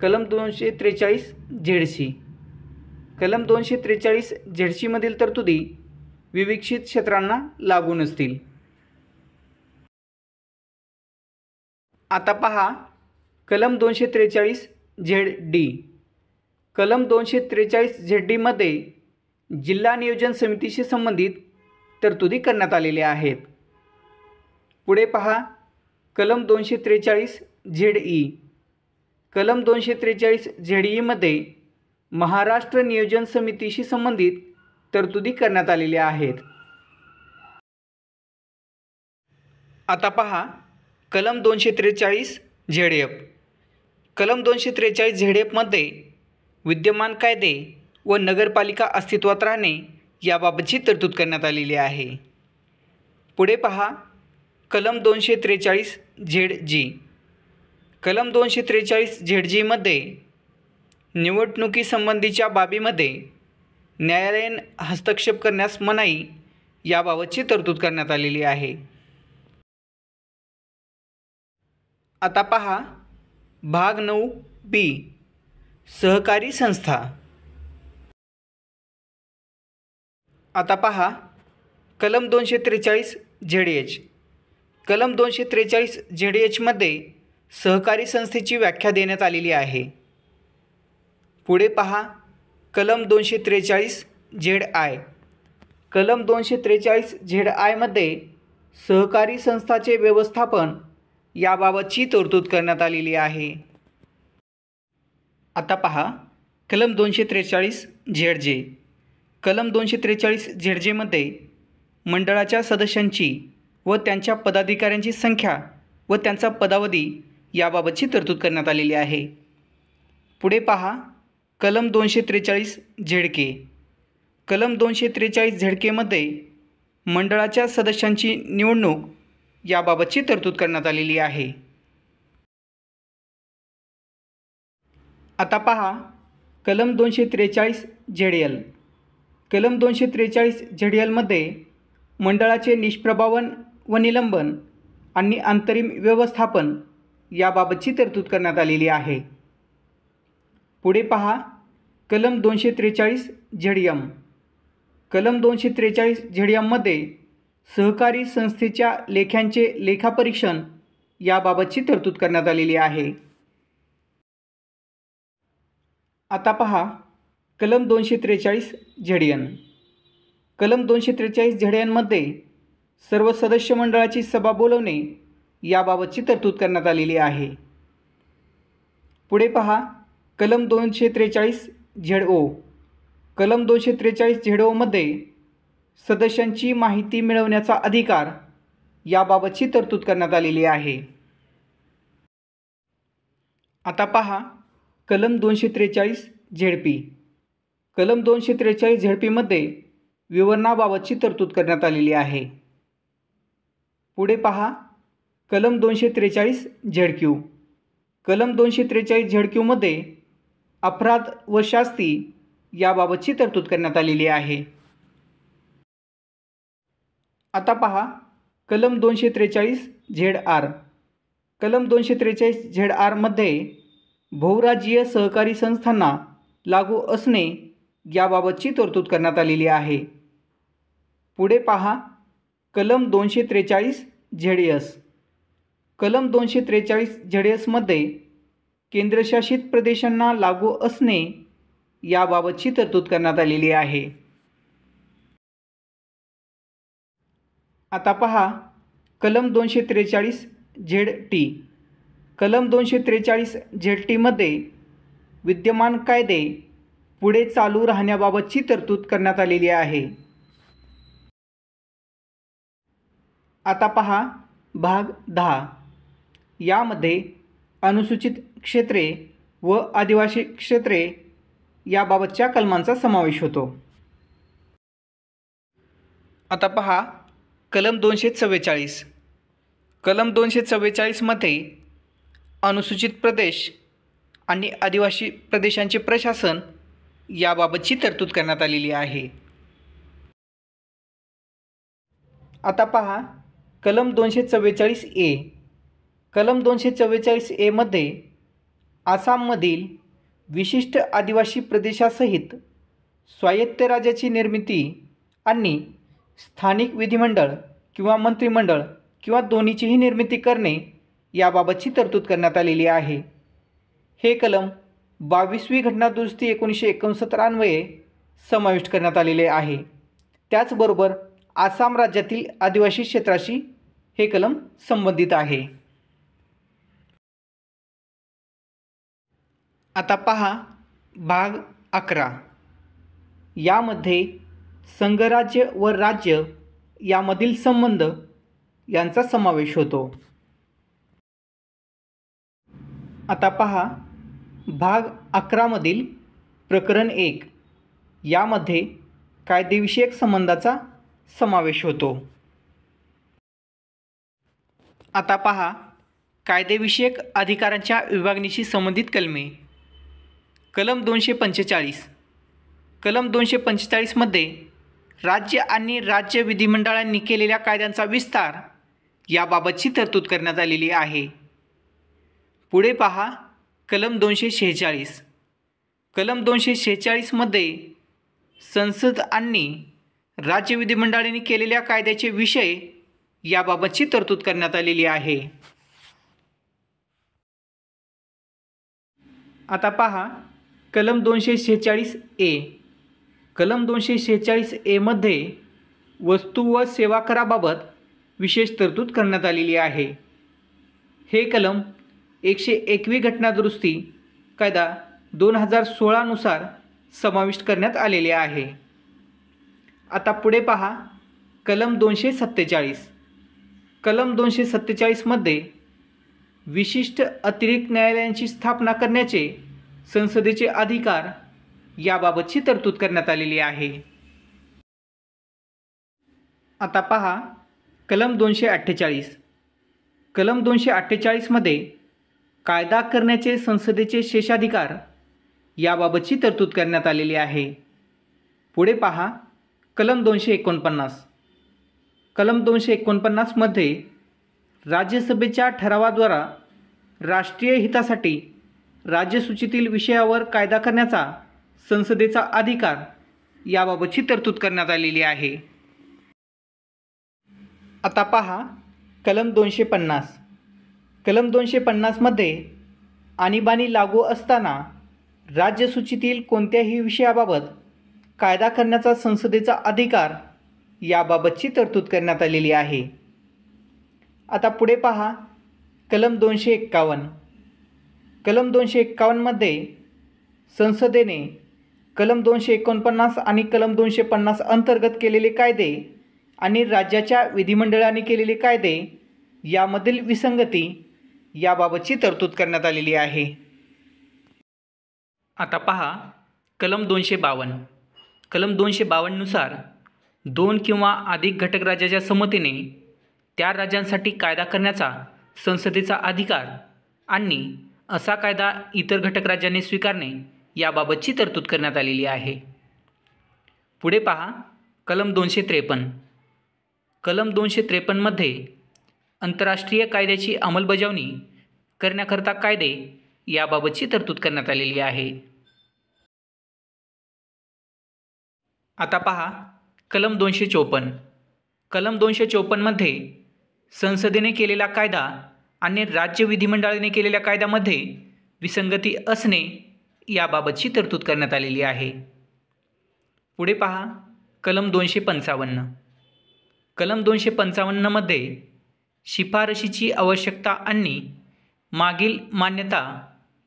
कलम 243 कलम 243 मधील तरतुदी विविक्षित क्षेत्रांना लागू नसतील. आता पहा कलम 243 कलम 243 जिल्हा नियोजन समितीशी संबंधित तरतुदी करण्यात आलेल्या आहेत. पुढे पहा कलम 243 कलम 243 महाराष्ट्र नियोजन समितीशी संबंधित तरतुदी करण्यात आलेल्या आहेत. आता पहा कलम 243 कलम 243 विद्यमान कायदे व नगरपालिका अस्तित्वात राहणे याबाबतची तरतूद करण्यात आलेली आहे. पुढे पहा कलम 243 कलम 243 निवडणुकीसंबंधीच्या बाबीमध्ये न्यायालयीन हस्तक्षेप करण्यास मनाई याबाबतची तरतूद करण्यात आलेली आहे. आता पहा भाग 9B सहकारी संस्था. आता पहा कलम 243 ZH कलम 243 ZH सहकारी संस्थेची व्याख्या देण्यात आलेली आहे. पुढे पहा कलम 243 ZI कलम 243 ZI सहकारी संस्थाचे व्यवस्थापन याबाबतची तरतूद करण्यात आलेली आहे. आता पहा कलम 243 ZJ कलम 243 ZJ मंडळाच्या सदस्यांची व त्यांच्या पदाधिकाऱ्यांची संख्या व त्यांचा पदावधी याबाबतची तरतूद करण्यात आलेली आहे. पुढे पहा कलम 243 ZK कलम 243 ZK मंडळाच्या सदस्यांची निवडणूक याबाबतची तरतूद करण्यात आलेली आहे. आता पहा कलम 243 ZL कलम 243 ZL मंडळाचे निष्प्रभावन व निलंबन आणि अंतरिम व्यवस्थापन याबाबतची तरतूद करण्यात आलेली आहे. पुढे पहा कलम 243 ZM कलम 243 ZM सहकारी संस्थेच्या लेख्यांचे लेखापरीक्षण याबाबतची तरतूद करण्यात आलेली आहे. आता पहा कलम 243 ZN कलम 243 ZN सर्व सदस्य मंडळाची सभा बोलवणे याबाबतची तरतूद करण्यात आलेली आहे. पुढे पहा कलम 243 ZO कलम 243 ZO सदस्यांची माहिती मिळवण्याचा अधिकार याबाबतची तरतूद करण्यात आलेली आहे. आता पहा कलम 243 ZP कलम 243 ZP विवरणाबाबतची तरतूद करण्यात आलेली आहे. पुढे पहा कलम 243 ZQ कलम 243 ZQ अपराध व शास्ती याबाबतची तरतूद करण्यात आलेली आहे. आता पहा कलम 243 ZR. कलम 243 ZR मध्ये बहुराज्यीय सहकारी संस्थांना लागू असणे याबाबतची तरतूद करण्यात आलेली आहे. पुढे पहा कलम 243 ZS. कलम 243 ZS मध्ये केंद्रशासित प्रदेशांना लागू असणे याबाबतची तरतूद करण्यात आलेली आहे. आता पहा कलम 243 ZT. कलम 243 ZT मध्ये विद्यमान कायदे पुढे चालू राहण्याबाबतची तरतूद करण्यात आलेली आहे. आता पहा भाग 10. यामध्ये अनुसूचित क्षेत्रे व आदिवासी क्षेत्रे याबाबतच्या कलमांचा समावेश होतो. आता पहा कलम 244. कलम 244 मध्ये अनुसूचित प्रदेश आणि आदिवासी प्रदेशांचे प्रशासन याबाबतची तरतूद करण्यात आलेली आहे. आता पहा कलम 244A. कलम 244A मध्ये आसाममधील विशिष्ट आदिवासी प्रदेशासहित स्वायत्त राज्याची निर्मिती आणि स्थानिक विधिमंडळ किंवा मंत्रिमंडळ किंवा दोन्हीचीही निर्मिती करणे याबाबतची तरतूद करण्यात आलेली आहे. हे कलम 22वी घटनादुरुस्ती 1969 अन्वये समाविष्ट करण्यात आलेले आहे. त्याचबरोबर आसाम राज्यातील आदिवासी क्षेत्राशी हे कलम संबंधित आहे. आता पहा भाग 11. यामध्ये संघराज्य व राज्य यामधील संबंध यांचा समावेश होतो. आता पहा भाग 11 मधील प्रकरण 1. यामध्ये कायदेविषयक संबंधाचा समावेश होतो. आता पहा कायदेविषयक अधिकारांच्या विभागणीशी संबंधित कलमे. कलम 245. कलम 245 मध्ये राज्य आणि राज्य विधिमंडळांनी केलेल्या कायद्यांचा विस्तार याबाबतची तरतूद करण्यात आलेली आहे. पुढे पहा कलम 246. कलम 246 मध्ये संसद आणि राज्य विधिमंडळांनी केलेल्या कायद्याचे विषय याबाबतची तरतूद करण्यात आलेली आहे. आता पहा कलम 246A. कलम 246A मध्ये वस्तू व सेवा कराबाबत विशेष तरतूद करण्यात आलेली आहे. हे कलम 101वी घटनादुरुस्ती कायदा 2016 नुसार समाविष्ट करण्यात आलेले आहे. आता पुढे पहा कलम 247. कलम 247 मध्ये विशिष्ट अतिरिक्त न्यायालयांची स्थापना करण्याचे संसदेचे अधिकार याबाबतची तरतूद करण्यात आलेली आहे. आता पहा कलम 248. कलम 248 मध्ये कायदा करण्याचे संसदेचे शेषाधिकार याबाबतची तरतूद करण्यात आलेली आहे. पुढे पहा कलम 249. कलम 249 मध्ये राज्यसभेच्या ठरावाद्वारा राष्ट्रीय हितासाठी राज्यसूचीतील विषयावर कायदा करण्याचा संसदेचा अधिकार याबाबतची तरतूद करण्यात आलेली आहे. आता पहा कलम 250. कलम 250 मध्ये आणीबाणी लागू असताना राज्यसूचीतील कोणत्याही विषयाबाबत कायदा करण्याचा संसदेचा अधिकार याबाबतची तरतूद करण्यात आलेली आहे. आता पुढे पहा कलम 251. कलम 251 मध्ये संसदेने कलम 249 आणि कलम 250 अंतर्गत केलेले कायदे आणि राज्याच्या विधिमंडळाने केलेले कायदे यामधील विसंगती याबाबतची तरतूद करण्यात आलेली आहे. आता पहा कलम 252. कलम 252 नुसार 2 किंवा अधिक घटक राज्याच्या संमतीने त्या राज्यांसाठी कायदा करण्याचा संसदेचा अधिकार आणि असा कायदा इतर घटक राज्यांनी स्वीकारणे याबाबतची तरतूद करण्यात आलेली आहे. पुढे पहा कलम 253. कलम 253मध्ये आंतरराष्ट्रीय कायद्याची अंमलबजावणी करण्याकरता कायदे याबाबतची तरतूद करण्यात आलेली आहे. आता पहा कलम 254. कलम 254मध्ये संसदेने केलेला कायदा आणि राज्य विधिमंडळाने केलेल्या कायद्यामध्ये विसंगती असणे याबाबतची तरतूद करण्यात आलेली आहे. पुढे पहा कलम 255. कलम 255मध्ये शिफारशीची आवश्यकता आणि मागील मान्यता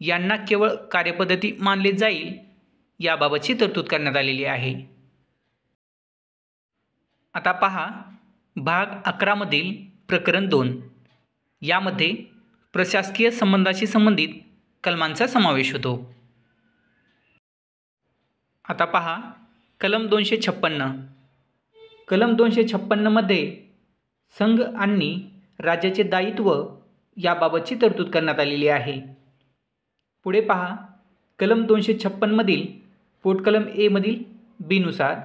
यांना केवळ कार्यपद्धती मानले जाईल याबाबतची तरतूद करण्यात आलेली आहे. आता पहा भाग 11मधील प्रकरण 2. यामध्ये प्रशासकीय संबंधाशी संबंधित कलमांचा समावेश होतो. आता पहा कलम 256. कलम 256मध्ये संघ आणि राज्याचे दायित्व याबाबतची तरतूद करण्यात आलेली आहे. पुढे पहा कलम 256मधील पोटकलम ए मधील बी नुसार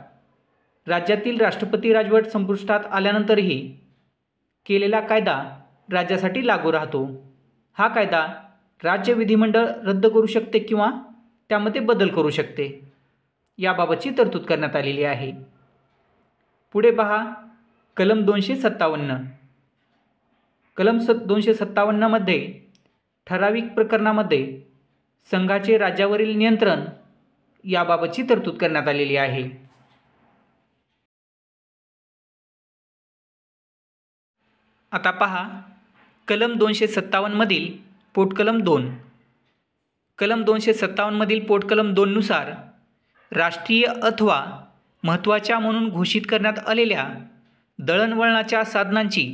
राज्यातील राष्ट्रपती राजवट संपुष्टात आल्यानंतरही केलेला कायदा राज्यासाठी लागू राहतो. हा कायदा राज्य विधिमंडळ रद्द करू शकते किंवा त्यामध्ये बदल करू शकते याबाबतची तरतूद करण्यात आलेली आहे. पुढे पहा कलम 257. कलम 257मध्ये ठराविक प्रकरणामध्ये संघाचे राज्यावरील नियंत्रण याबाबतची तरतूद करण्यात आलेली आहे. आता पहा कलम 257मधील पोटकलम 2. कलम 257मधील पोटकलम 2 नुसार राष्ट्रीय अथवा महत्त्वाच्या म्हणून घोषित करण्यात आलेल्या दळणवळणाच्या साधनांची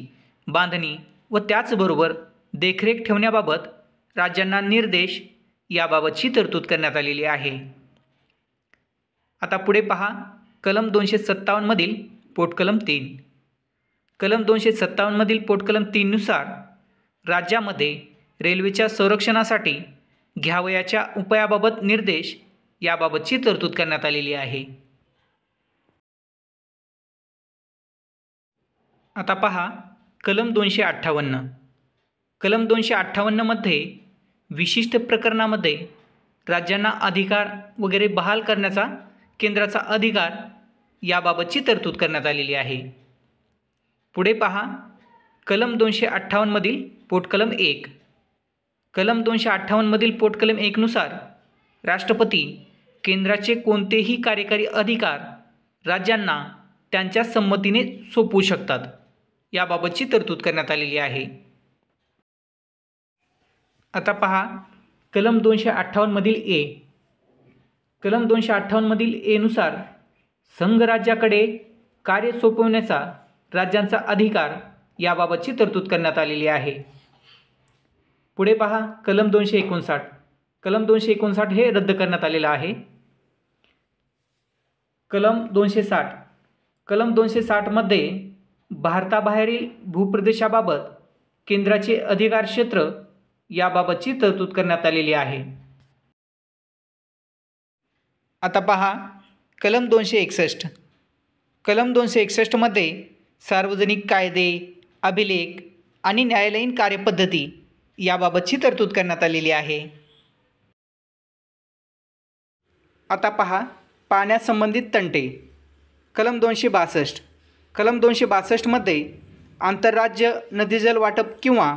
बांधणी व त्याचबरोबर देखरेख ठेवण्याबाबत राज्यांना निर्देश याबाबतची तरतूद करण्यात आलेली आहे. आता पुढे पहा कलम 257मधील पोटकलम 3. कलम 257मधील पोटकलम 3 नुसार राज्यामध्ये रेल्वेच्या संरक्षणासाठी घ्यावयाच्या उपायाबाबत निर्देश याबाबतची तरतूद करण्यात आलेली आहे. आता पहा कलम 258. कलम 258मध्ये विशिष्ट प्रकरणामध्ये राज्यांना अधिकार वगैरे बहाल करण्याचा केंद्राचा अधिकार याबाबतची तरतूद करण्यात आलेली आहे. पुढे पहा कलम 258मधील पोटकलम 1. कलम 258मधील पोटकलम 1 नुसार राष्ट्रपती केंद्राचे कोणतेही कार्यकारी अधिकार राज्यांना त्यांच्या संमतीने सोपवू शकतात याबाबतची तरतूद करण्यात आलेली आहे. आता पहा कलम 258मधील ए. कलम 258मधील ए नुसार संघ राज्याकडे कार्य सोपवण्याचा राज्यांचा अधिकार याबाबतची तरतूद करण्यात आलेली आहे. पुढे पहा कलम 259. कलम 259 हे रद्द करण्यात आलेलं आहे. कलम 260. कलम 260मध्ये भारताबाहेरील भूप्रदेशाबाबत केंद्राचे अधिकार क्षेत्र याबाबतची तरतूद करण्यात आलेली आहे. आता पहा कलम 261. कलम 261मध्ये सार्वजनिक कायदे, अभिलेख आणि न्यायालयीन कार्यपद्धती याबाबतची तरतूद करण्यात आलेली आहे. आता पहा पाण्यासंबंधित तंटे. कलम 262. कलम 262मध्ये आंतरराज्य नदीजल वाटप किंवा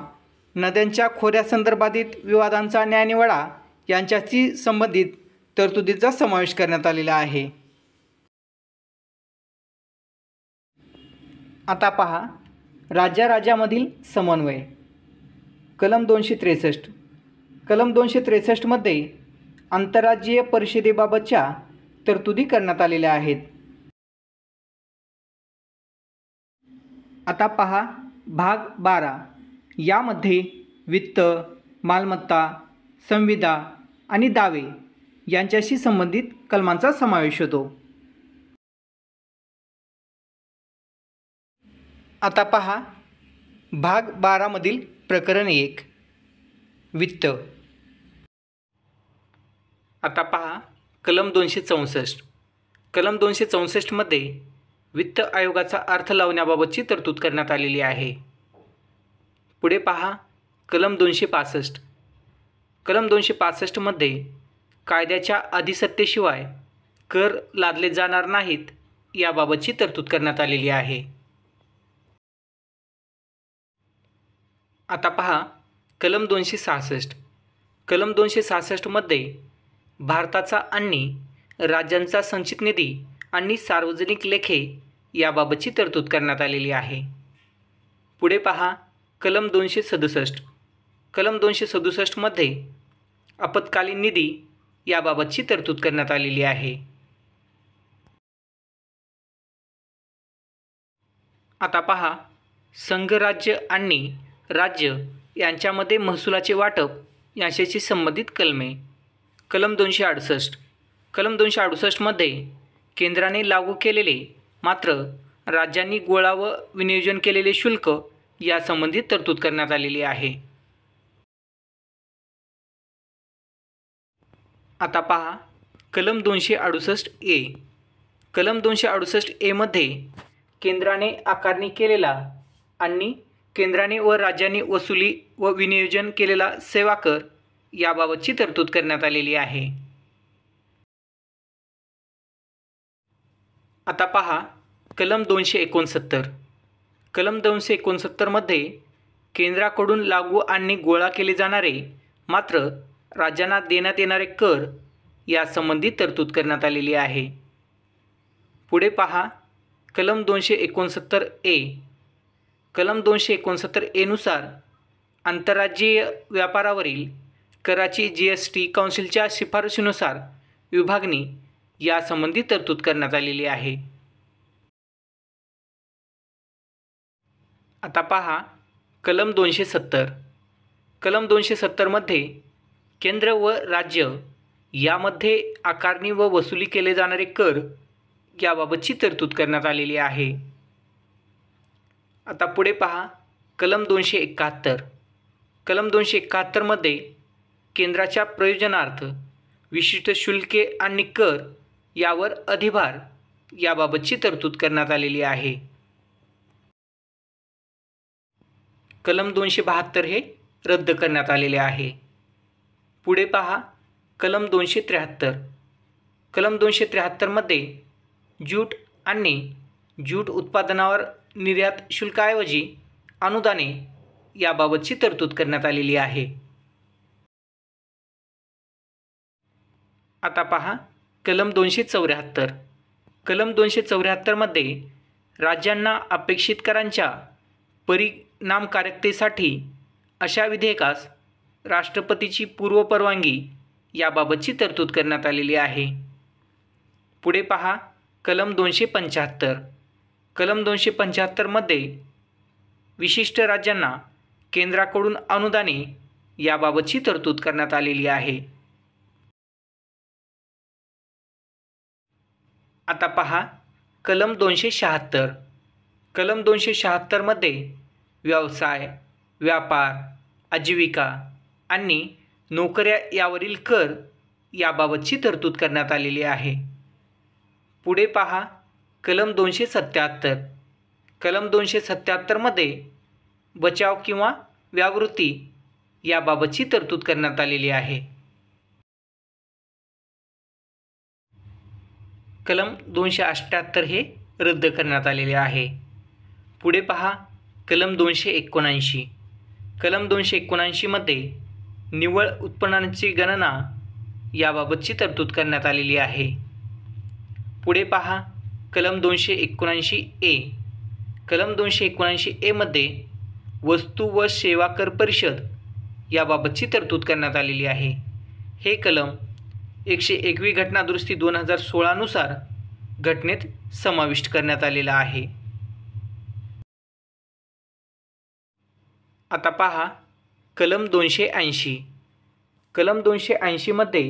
नद्यांच्या खोऱ्यासंदर्भातील विवादांचा न्यायनिवाडा यांच्याशी संबंधित तरतुदीचा समावेश करण्यात आलेला आहे. आता पहा राज्यामधील समन्वय. कलम 263. कलम 263मध्ये आंतरराज्यीय परिषदेबाबतच्या तरतुदी करण्यात आलेल्या आहेत. आता पहा भाग 12. यामध्ये वित्त, मालमत्ता, संविदा आणि दावे यांच्याशी संबंधित कलमांचा समावेश होतो. आता पहा भाग 12मधील प्रकरण 1 वित्त. आता पहा कलम 264. कलम 264मध्ये वित्त आयोगाचा अर्थ लावण्याबाबतची तरतूद करण्यात आलेली आहे. पुढे पहा कलम 265. कलम 265मध्ये कायद्याच्या अधिसत्तेशिवाय कर लादले जाणार नाहीत याबाबतची तरतूद करण्यात आलेली आहे. आता पहा कलम 266. कलम 266मध्ये भारताचा आणि राज्यांचा संचित निधी आणि सार्वजनिक लेखे याबाबतची तरतूद करण्यात आलेली आहे. पुढे पहा कलम 267. कलम 267मध्ये आपत्कालीन निधी याबाबतची तरतूद करण्यात आलेली आहे. आता पहा संघराज्य आणि राज्य यांच्यामध्ये महसुलाचे वाटप याच्याशी संबंधित कलमे. कलम 268. कलम 268मध्ये केंद्राने लागू केलेले मात्र राज्यांनी गोळा व विनियोजन केलेले शुल्क यासंबंधित तरतूद करण्यात आलेली आहे. आता पहा कलम 268A. कलम 268A मध्ये केंद्राने आकारणी केलेला आणि केंद्राने व राज्यांनी वसुली व विनियोजन केलेला सेवा कर याबाबतची तरतूद करण्यात आलेली आहे. आता पहा कलम 269. कलम 269मध्ये केंद्राकडून लागू आणि गोळा केले जाणारे मात्र राज्यांना देण्यात येणारे कर यासंबंधी तरतूद करण्यात आलेली आहे. पुढे पहा कलम 269A. कलम 269A नुसार आंतरराज्यीय व्यापारावरील कराची GST काउन्सिलच्या शिफारशीनुसार विभागणी यासंबंधी तरतूद करण्यात आलेली आहे. आता पहा कलम 270. कलम 270मध्ये केंद्र व राज्य यामध्ये आकारणी व वसुली केले जाणारे कर याबाबतची तरतूद करण्यात आलेली आहे. आता पुढे पहा कलम 271. कलम 271मध्ये केंद्राच्या प्रयोजनार्थ विशिष्ट शुल्के आणि कर यावर अधिभार याबाबतची तरतूद करण्यात आलेली आहे. कलम 272 हे रद्द करण्यात आलेले आहे. पुढे पहा कलम 273. कलम 273मध्ये ज्यूट आणि ज्यूट उत्पादनावर निर्यात शुल्काऐवजी अनुदाने याबाबतची तरतूद करण्यात आलेली आहे. आता पहा कलम 274. कलम 274मध्ये राज्यांना अपेक्षित करांच्या परिणामकारकतेसाठी अशा विधेयकास राष्ट्रपतीची पूर्वपरवानगी याबाबतची तरतूद करण्यात आलेली आहे. पुढे पहा कलम 275. कलम 275मध्ये विशिष्ट राज्यांना केंद्राकडून अनुदाने याबाबतची तरतूद करण्यात आलेली आहे. आता पहा कलम 276. कलम 276मध्ये व्यवसाय, व्यापार, आजीविका आणि नोकऱ्या यावरील कर याबाबतची तरतूद करण्यात आलेली आहे. पुढे पहा कलम 277. कलम 277मध्ये बचाव किंवा व्यावृत्ती याबाबतची तरतूद करण्यात आलेली आहे. कलम 278 हे रद्द करण्यात आलेले आहे. पुढे पहा कलम 279. कलम 279मध्ये निव्वळ उत्पन्नाची गणना याबाबतची तरतूद करण्यात आलेली आहे. पुढे पहा कलम 279A. कलम 279A मध्ये वस्तू व सेवा कर परिषद याबाबतची तरतूद करण्यात आलेली आहे. हे कलम 101वी घटना दुरुस्ती 2016 नुसार घटनेत समाविष्ट करण्यात आलेला आहे. आता पहा कलम 280. कलम 280 मध्ये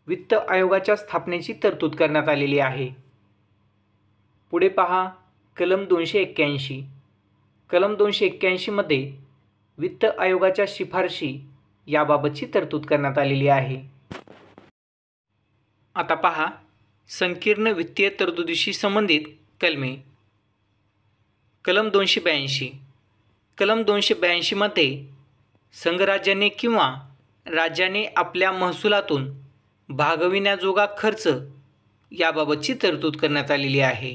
वित्त आयोगाच्या स्थापनेची तरतूद करण्यात आलेली आहे. पुढे पहा कलम 281. कलम 281 मध्ये वित्त आयोगाच्या शिफारशी याबाबतची तरतूद करण्यात आलेली आहे. आता पहा संकीर्ण वित्तीय तरतुदीशी संबंधित कलमे. कलम 282. कलम 282मध्ये संघराज्याने किंवा राज्याने आपल्या महसुलातून भागविण्याजोगा खर्च याबाबतची तरतूद करण्यात आलेली आहे.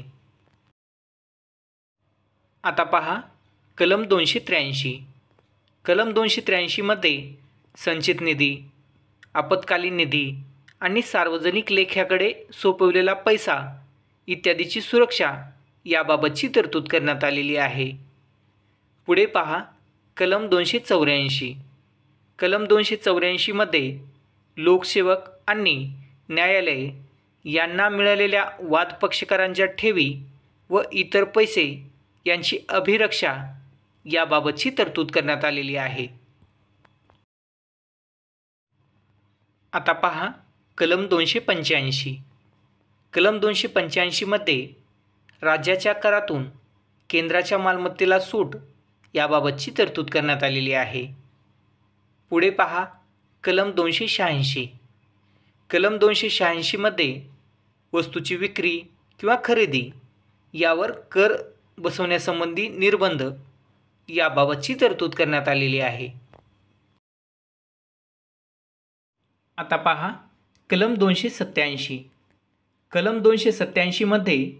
आता पहा कलम 283. कलम 283मध्ये संचित निधी, आपत्कालीन निधी आणि सार्वजनिक लेख्याकडे सोपवलेला पैसा इत्यादीची सुरक्षा याबाबतची तरतूद करण्यात आलेली आहे. पुढे पहा कलम 284. कलम 284मध्ये लोकसेवक आणि न्यायालय यांना मिळालेल्या वादपक्षकारांच्या ठेवी व इतर पैसे यांची अभिरक्षा याबाबतची तरतूद करण्यात आलेली आहे. आता पहा कलम 285. कलम 285मध्ये राज्याच्या करातून केंद्राच्या मालमत्तेला सूट याबाबतची तरतूद करण्यात आलेली आहे. पुढे पहा कलम 286. कलम 286मध्ये वस्तूची विक्री किंवा खरेदी यावर कर बसवण्यासंबंधी निर्बंध याबाबतची तरतूद करण्यात आलेली आहे. आता पहा कलम 287. कलम 287मध्ये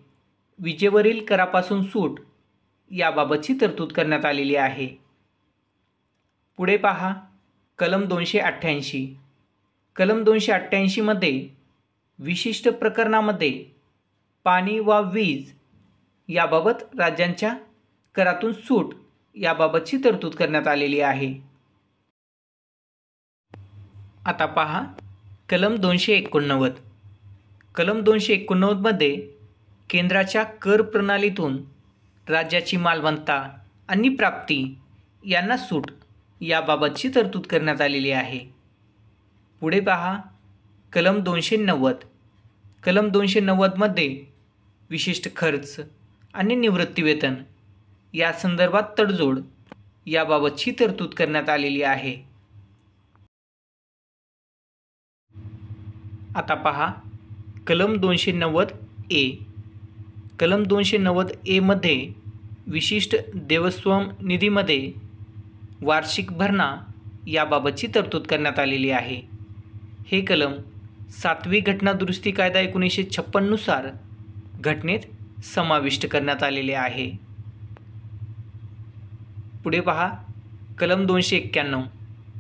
विजेवरील करापासून सूट याबाबतची तरतूद करण्यात आलेली आहे. पुढे पहा कलम 288. कलम 288मध्ये विशिष्ट प्रकरणामध्ये पाणी व वीज याबाबत राज्यांच्या करातून सूट याबाबतची तरतूद करण्यात आलेली आहे. आता पहा कलम 289. कलम 289मध्ये केंद्राच्या कर प्रणालीतून राज्याची मालमत्ता आणि प्राप्ती यांना सूट याबाबतची तरतूद करण्यात आलेली आहे. पुढे पहा कलम 290. कलम 290मध्ये विशिष्ट खर्च आणि निवृत्तीवेतन या संदर्भात तडजोड याबाबतची तरतूद करण्यात आलेली आहे. आता पहा कलम 290A. कलम 290A मध्ये विशिष्ट देवस्थान निधीमध्ये वार्षिक भरणा याबाबतची तरतूद करण्यात आलेली आहे. हे कलम 7वी घटना दुरुस्ती कायदा 1956 नुसार घटनेत समाविष्ट करण्यात आलेले आहे. पुढे पहा कलम 291.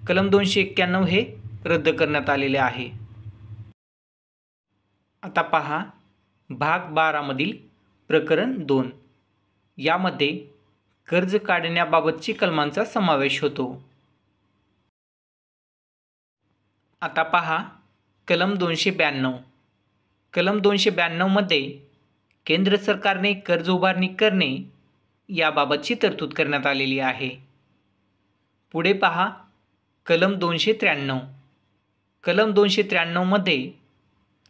कलम 291 हे रद्द करण्यात आलेले आहे. आता पहा भाग 12मधील प्रकरण 2 यामध्ये कर्ज काढण्याबाबतची कलमांचा समावेश होतो. आता पहा कलम 292. कलम 292मध्ये केंद्र सरकारने कर्ज उभारणी करणे याबाबतची तरतूद करण्यात आलेली आहे. पुढे पहा कलम 293. कलम 293मध्ये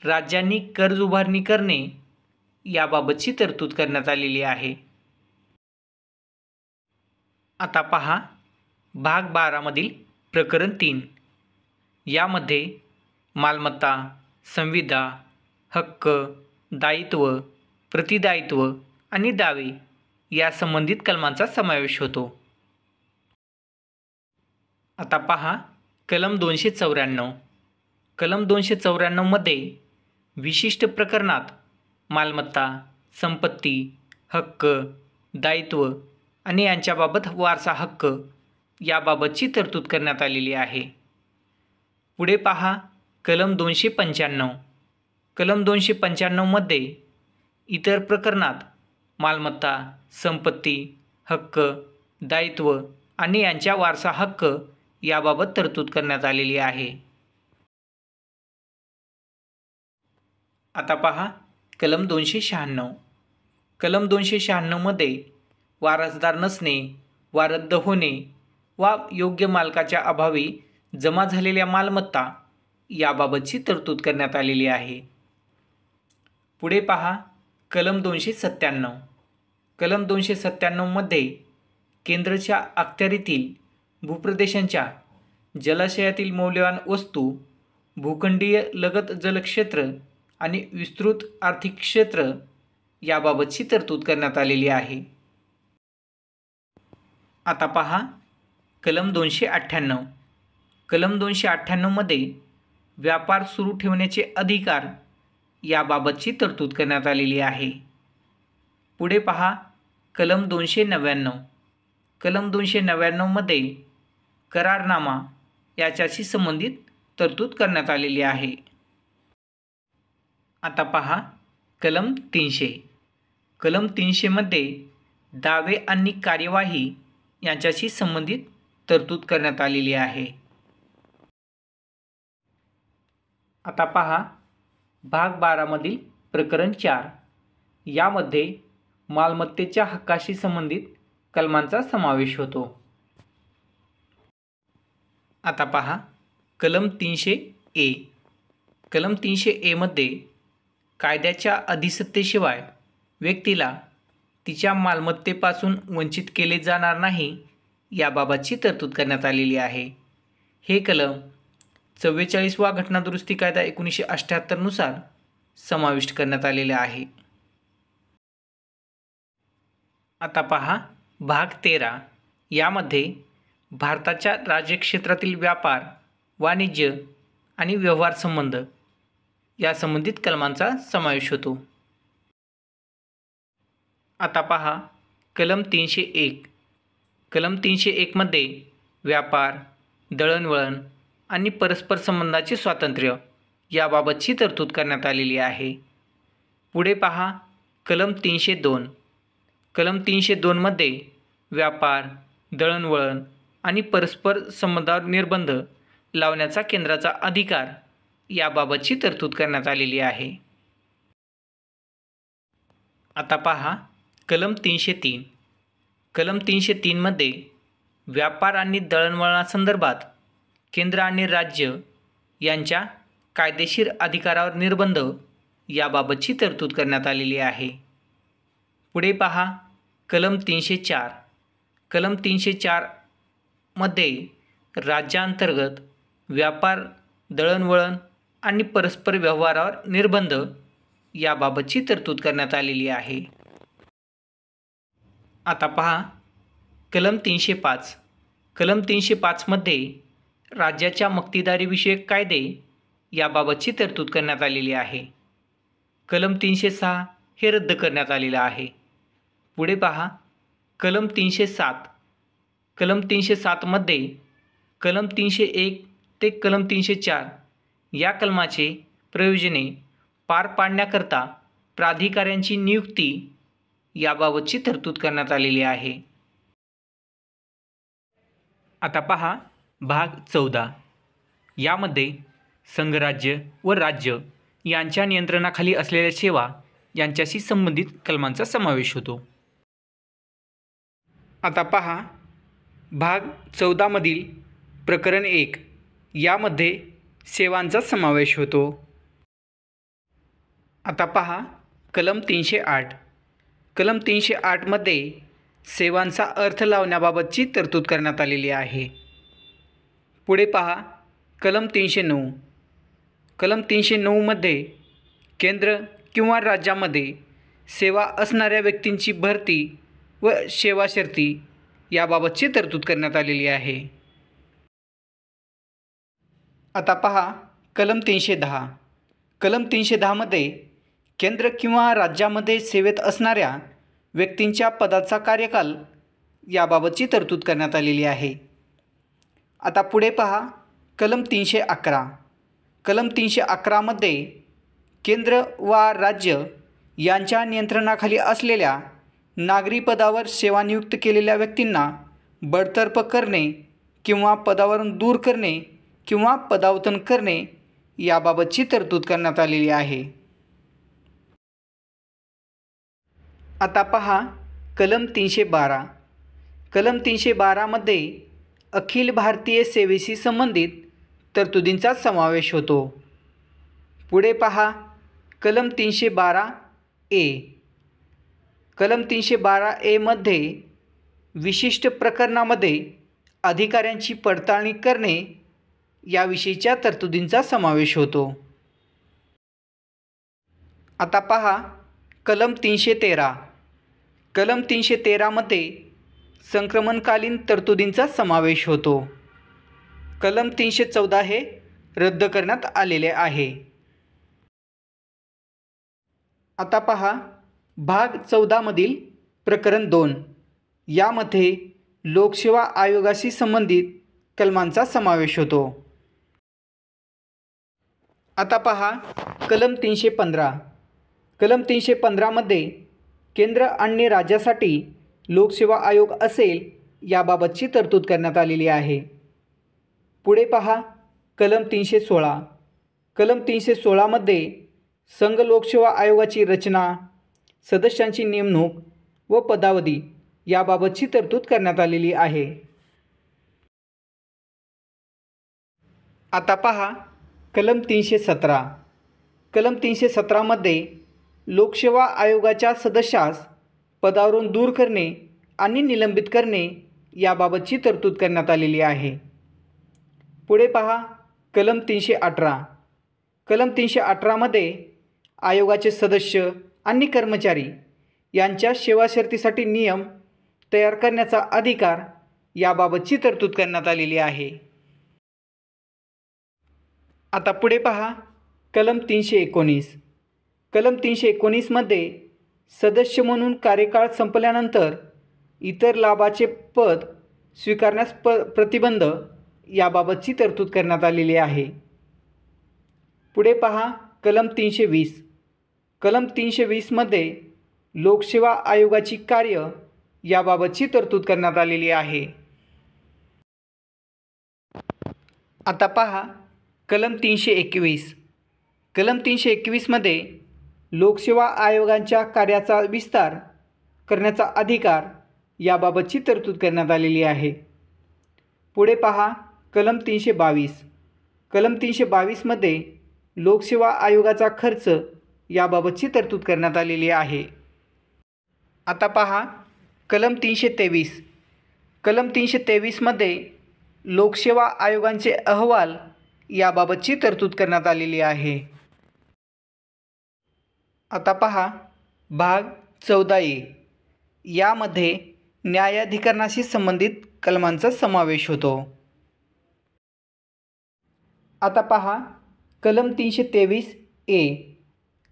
राज्यांनी कर्ज उभारणी करणे याबाबतची तरतूद करण्यात आलेली आहे. आता पहा भाग 12मधील प्रकरण 3 यामध्ये मालमत्ता, संविदा, हक्क, दायित्व, प्रतिदायित्व आणि दावे या संबंधित कलमांचा समावेश होतो. आता पहा कलम 294. कलम 294मध्ये विशिष्ट प्रकरणात मालमत्ता, संपत्ती, हक्क, दायित्व आणि यांच्याबाबत वारसा हक्क याबाबतची तरतूद करण्यात आलेली आहे. पुढे पहा कलम 295. कलम 295मध्ये इतर प्रकरणात मालमत्ता, संपत्ती, हक्क, दायित्व आणि यांच्या वारसा हक्क याबाबत तरतूद करण्यात आलेली आहे. आता पहा कलम 296. कलम 296मध्ये वारसदार नसणे वा रद्द होणे वा योग्य मालकाच्या अभावी जमा झालेल्या मालमत्ता याबाबतची तरतूद करण्यात आलेली आहे. पुढे पहा कलम 297. कलम 297मध्ये केंद्राच्या अखत्यारीतील भूप्रदेशांच्या जलाशयातील मौल्यवान वस्तू, भूखंडीय लगत जलक्षेत्र आणि विस्तृत आर्थिक क्षेत्र याबाबतची तरतूद करण्यात आलेली आहे. आता पहा कलम 298. कलम 298 मध्ये व्यापार सुरू ठेवण्याचे अधिकार याबाबतची तरतूद करण्यात आलेली आहे. पुढे पहा कलम 299. कलम 299 मध्ये करारनामा याच्याशी संबंधित तरतूद करण्यात आलेली आहे. आता पहा कलम 300. कलम 300 मध्ये दावे आणि कार्यवाही यांच्याशी संबंधित तरतूद करण्यात आलेली आहे. आता पहा भाग 12 मधील प्रकरण 4 यामध्ये मालमत्तेच्या हक्काशी संबंधित कलमांचा समावेश होतो. आता पहा कलम 300A. कलम 300A मध्ये कायद्याच्या अधिसत्तेशिवाय व्यक्तीला तिच्या मालमत्तेपासून वंचित केले जाणार नाही याबाबतची तरतूद करण्यात आलेली आहे. हे कलम 44वा घटनादुरुस्ती कायदा 1978 नुसार समाविष्ट करण्यात आलेले आहे. आता पहा भाग 13 यामध्ये भारताच्या राज्यक्षेत्रातील व्यापार, वाणिज्य आणि व्यवहार संबंध या संबंधित कलमांचा समावेश होतो. आता पहा कलम 301. कलम 301 मध्ये व्यापार, दळणवळण आणि परस्पर संबंधाचे स्वातंत्र्य याबाबतची तरतूद करण्यात आलेली आहे. पुढे पहा कलम 302. कलम 302 मध्ये व्यापार, दळणवळण आणि परस्पर संबंधावर निर्बंध लावण्याचा केंद्राचा अधिकार याबाबतची तरतूद करण्यात आलेली आहे. आता पहा कलम 303. कलम 303 मध्ये व्यापार आणि दळणवळणासंदर्भात केंद्र आणि राज्य यांच्या कायदेशीर अधिकारावर निर्बंध याबाबतची तरतूद करण्यात आलेली आहे. पुढे पहा कलम 304. कलम 304 मध्ये राज्यांतर्गत व्यापार, दळणवळण आणि परस्पर व्यवहारावर निर्बंध याबाबतची तरतूद करण्यात आलेली आहे. आता पहा कलम 305. कलम 305 मध्ये राज्याच्या मक्तेदारीविषयक कायदे याबाबतची तरतूद करण्यात आलेली आहे. कलम 306 हे रद्द करण्यात आलेलं आहे. पुढे पहा कलम 307. कलम 307 मध्ये कलम 301 ते कलम 304 या कलमाचे प्रयोजने पार पाडण्याकरता प्राधिकाऱ्यांची नियुक्ती याबाबतची तरतूद करण्यात आलेली आहे. आता पहा भाग 14 यामध्ये संघराज्य व राज्य यांच्या नियंत्रणाखाली असलेल्या सेवा यांच्याशी संबंधित कलमांचा समावेश होतो. आता पहा भाग 14 मधील प्रकरण 1 यामध्ये सेवांचा समावेश होतो. आता पहा कलम 308. कलम 308 मध्ये सेवांचा अर्थ लावण्याबाबतची तरतूद करण्यात आलेली आहे. पुढे पहा कलम 309. कलम 309 मध्ये केंद्र किंवा राज्यामध्ये सेवा असणाऱ्या व्यक्तींची भरती व सेवा शर्ती याबाबतची तरतूद करण्यात आलेली आहे. आता पहा कलम 310. कलम 310 मध्ये केंद्र किंवा राज्यामध्ये सेवेत असणाऱ्या व्यक्तींच्या पदाचा कार्यकाल याबाबतची तरतूद करण्यात आलेली आहे. आता पुढे पहा कलम 311. कलम 311 मध्ये केंद्र वा राज्य यांच्या नियंत्रणाखाली असलेल्या नागरी पदावर सेवानियुक्त केलेल्या व्यक्तींना बडतर्फ करणे किंवा पदावरून दूर करणे किंवा पदावतन करणे याबाबतची तरतूद करण्यात आलेली आहे. आता पहा कलम 312. कलम 312 मध्ये अखिल भारतीय सेवेशी संबंधित तरतुदींचा समावेश होतो. पुढे पहा कलम 312A. कलम 312A मध्ये विशिष्ट प्रकरणामध्ये अधिकाऱ्यांची पडताळणी करणे याविषयीच्या तरतुदींचा समावेश होतो. आता पहा कलम 313. कलम 313मध्ये संक्रमणकालीन तरतुदींचा समावेश होतो. कलम 314 हे रद्द करण्यात आलेले आहे. आता पहा भाग 14 मधील प्रकरण 2 यामध्ये लोकसेवा आयोगाशी संबंधित कलमांचा समावेश होतो. आता पहा कलम 315. कलम 315मध्ये केंद्र आणि राज्यासाठी लोकसेवा आयोग असेल याबाबतची तरतूद करण्यात आलेली आहे. पुढे पहा कलम 316. कलम 316मध्ये संघ लोकसेवा आयोगाची रचना, सदस्यांची नेमणूक व पदावधी याबाबतची तरतूद करण्यात आलेली आहे. आता पहा कलम 317. कलम 317मध्ये लोकसेवा आयोगाच्या सदस्यास पदावरून दूर करणे आणि निलंबित करणे याबाबतची तरतूद करण्यात आलेली आहे. पुढे पहा कलम 318. कलम 318मध्ये आयोगाचे सदस्य आणि कर्मचारी यांच्या सेवा शर्तीसाठी नियम तयार करण्याचा अधिकार याबाबतची तरतूद करण्यात आलेली आहे. आता पुढे पहा कलम 319. कलम 319मध्ये सदस्य म्हणून कार्यकाळ संपल्यानंतर इतर लाभाचे पद स्वीकारण्यास प्रतिबंध याबाबतची तरतूद करण्यात आलेली आहे. पुढे पहा कलम 320. कलम 320मध्ये लोकसेवा आयोगाची कार्य याबाबतची तरतूद करण्यात आलेली आहे. आता पहा कलम 321. कलम 321मध्ये लोकसेवा आयोगांच्या कार्याचा विस्तार करण्याचा अधिकार याबाबतची तरतूद करण्यात आलेली आहे. पुढे पहा कलम 322. कलम 322मध्ये लोकसेवा आयोगाचा खर्च याबाबतची तरतूद करण्यात आलेली आहे. आता पहा कलम 323. कलम 323मध्ये लोकसेवा आयोगांचे अहवाल याबाबतची तरतूद करण्यात आलेली आहे. आता पहा भाग 14A यामध्ये न्यायाधिकरणाशी संबंधित कलमांचा समावेश होतो. आता पहा कलम 323A.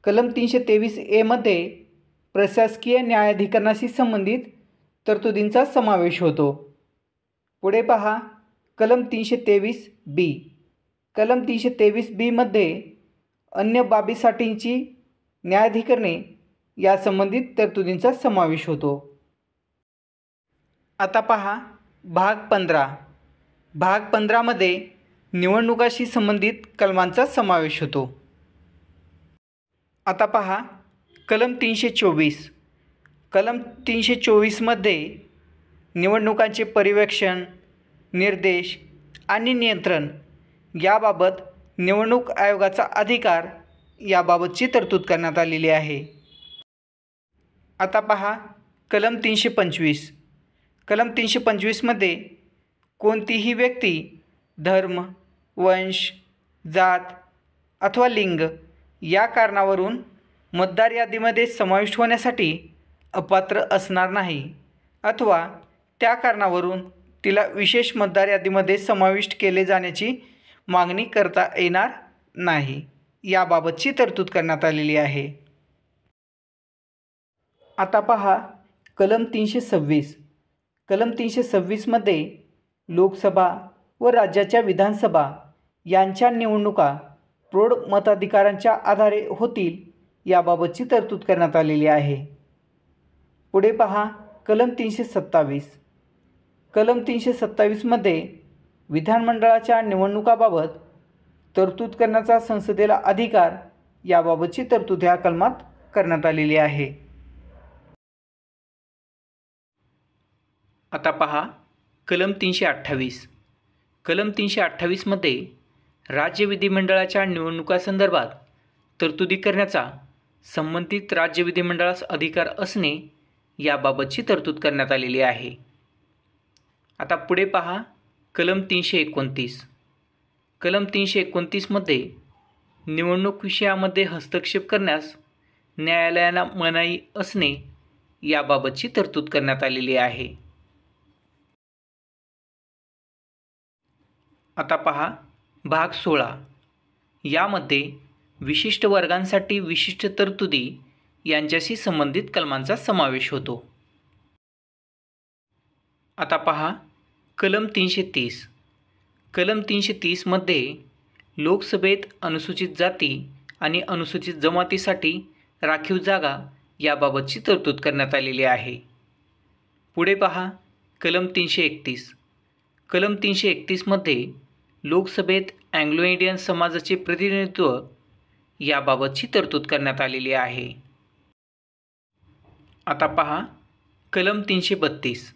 कलम 323A मध्ये प्रशासकीय न्यायाधिकरणाशी संबंधित तरतुदींचा समावेश होतो. पुढे पहा कलम 323B. कलम 323B मध्ये अन्य बाबीसाठीची न्यायाधिकरणे या संबंधित तरतुदींचा समावेश होतो. आता पहा भाग 15. भाग 15मध्ये निवडणुकाशी संबंधित कलमांचा समावेश होतो. आता पहा कलम 324. कलम 324मध्ये निवडणुकांचे पर्यवेक्षण, निर्देश आणि नियंत्रण याबाबत निवडणूक आयोगाचा अधिकार याबाबतची तरतूद करण्यात आलेली आहे. आता पहा कलम 325. कलम 325मध्ये कोणतीही व्यक्ती धर्म, वंश, जात अथवा लिंग या कारणावरून मतदार यादीमध्ये समाविष्ट होण्यासाठी अपात्र असणार नाही अथवा त्या कारणावरून तिला विशेष मतदार यादीमध्ये समाविष्ट केले जाण्याची मागणी करता येणार नाही याबाबतची तरतूद करण्यात आलेली आहे. आता पहा कलम 326. कलम 326मध्ये लोकसभा व राज्याच्या विधानसभा यांच्या निवडणुका प्रौढ मताधिकारांच्या आधारे होतील याबाबतची तरतूद करण्यात आलेली आहे. पुढे पहा कलम 327. कलम 327मध्ये विधानमंडळाच्या निवडणुकाबाबत तरतूद करण्याचा संसदेला अधिकार याबाबतची तरतूद ह्या कलमात करण्यात आलेली आहे. आता पहा कलम 328. कलम 328मध्ये राज्य विधिमंडळाच्या निवडणुकांसंदर्भात तरतुदी करण्याचा संबंधित राज्य विधिमंडळास अधिकार असणे याबाबतची तरतूद करण्यात आलेली आहे. आता पुढे पहा कलम 329. कलम 329मध्ये निवडणूक विषयामध्ये हस्तक्षेप करण्यास न्यायालयाला मनाई असणे याबाबतची तरतूद करण्यात आलेली आहे. आता पहा भाग 16. यामध्ये विशिष्ट वर्गांसाठी विशिष्ट तरतुदी यांच्याशी संबंधित कलमांचा समावेश होतो. आता पहा कलम 330. कलम 330 मध्ये लोकसभेत अनुसूचित जाती आणि अनुसूचित जमातीसाठी राखीव जागा याबाबतची तरतूद करण्यात आलेली आहे. पुढे पहा कलम 331. कलम 331 मध्ये लोकसभेत अँग्लो इंडियन समाजाचे प्रतिनिधित्व याबाबतची तरतूद करण्यात आलेली आहे. आता पहा कलम 332.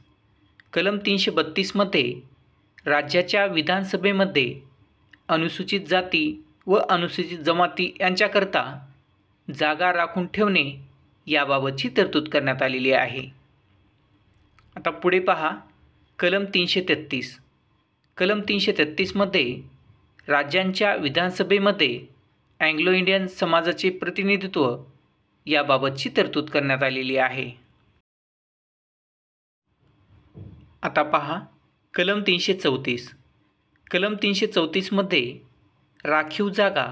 कलम 332 मध्ये राज्याच्या विधानसभेमध्ये अनुसूचित जाती व अनुसूचित जमाती यांच्याकरता जागा राखून ठेवणे याबाबतची तरतूद करण्यात आलेली आहे. आता पुढे पहा कलम 333. कलम 333 मध्ये राज्यांच्या विधानसभेमध्ये अँग्लो इंडियन समाजाचे प्रतिनिधित्व याबाबतची तरतूद करण्यात आलेली आहे. आता पहा कलम 334. कलम 334 मध्ये राखीव जागा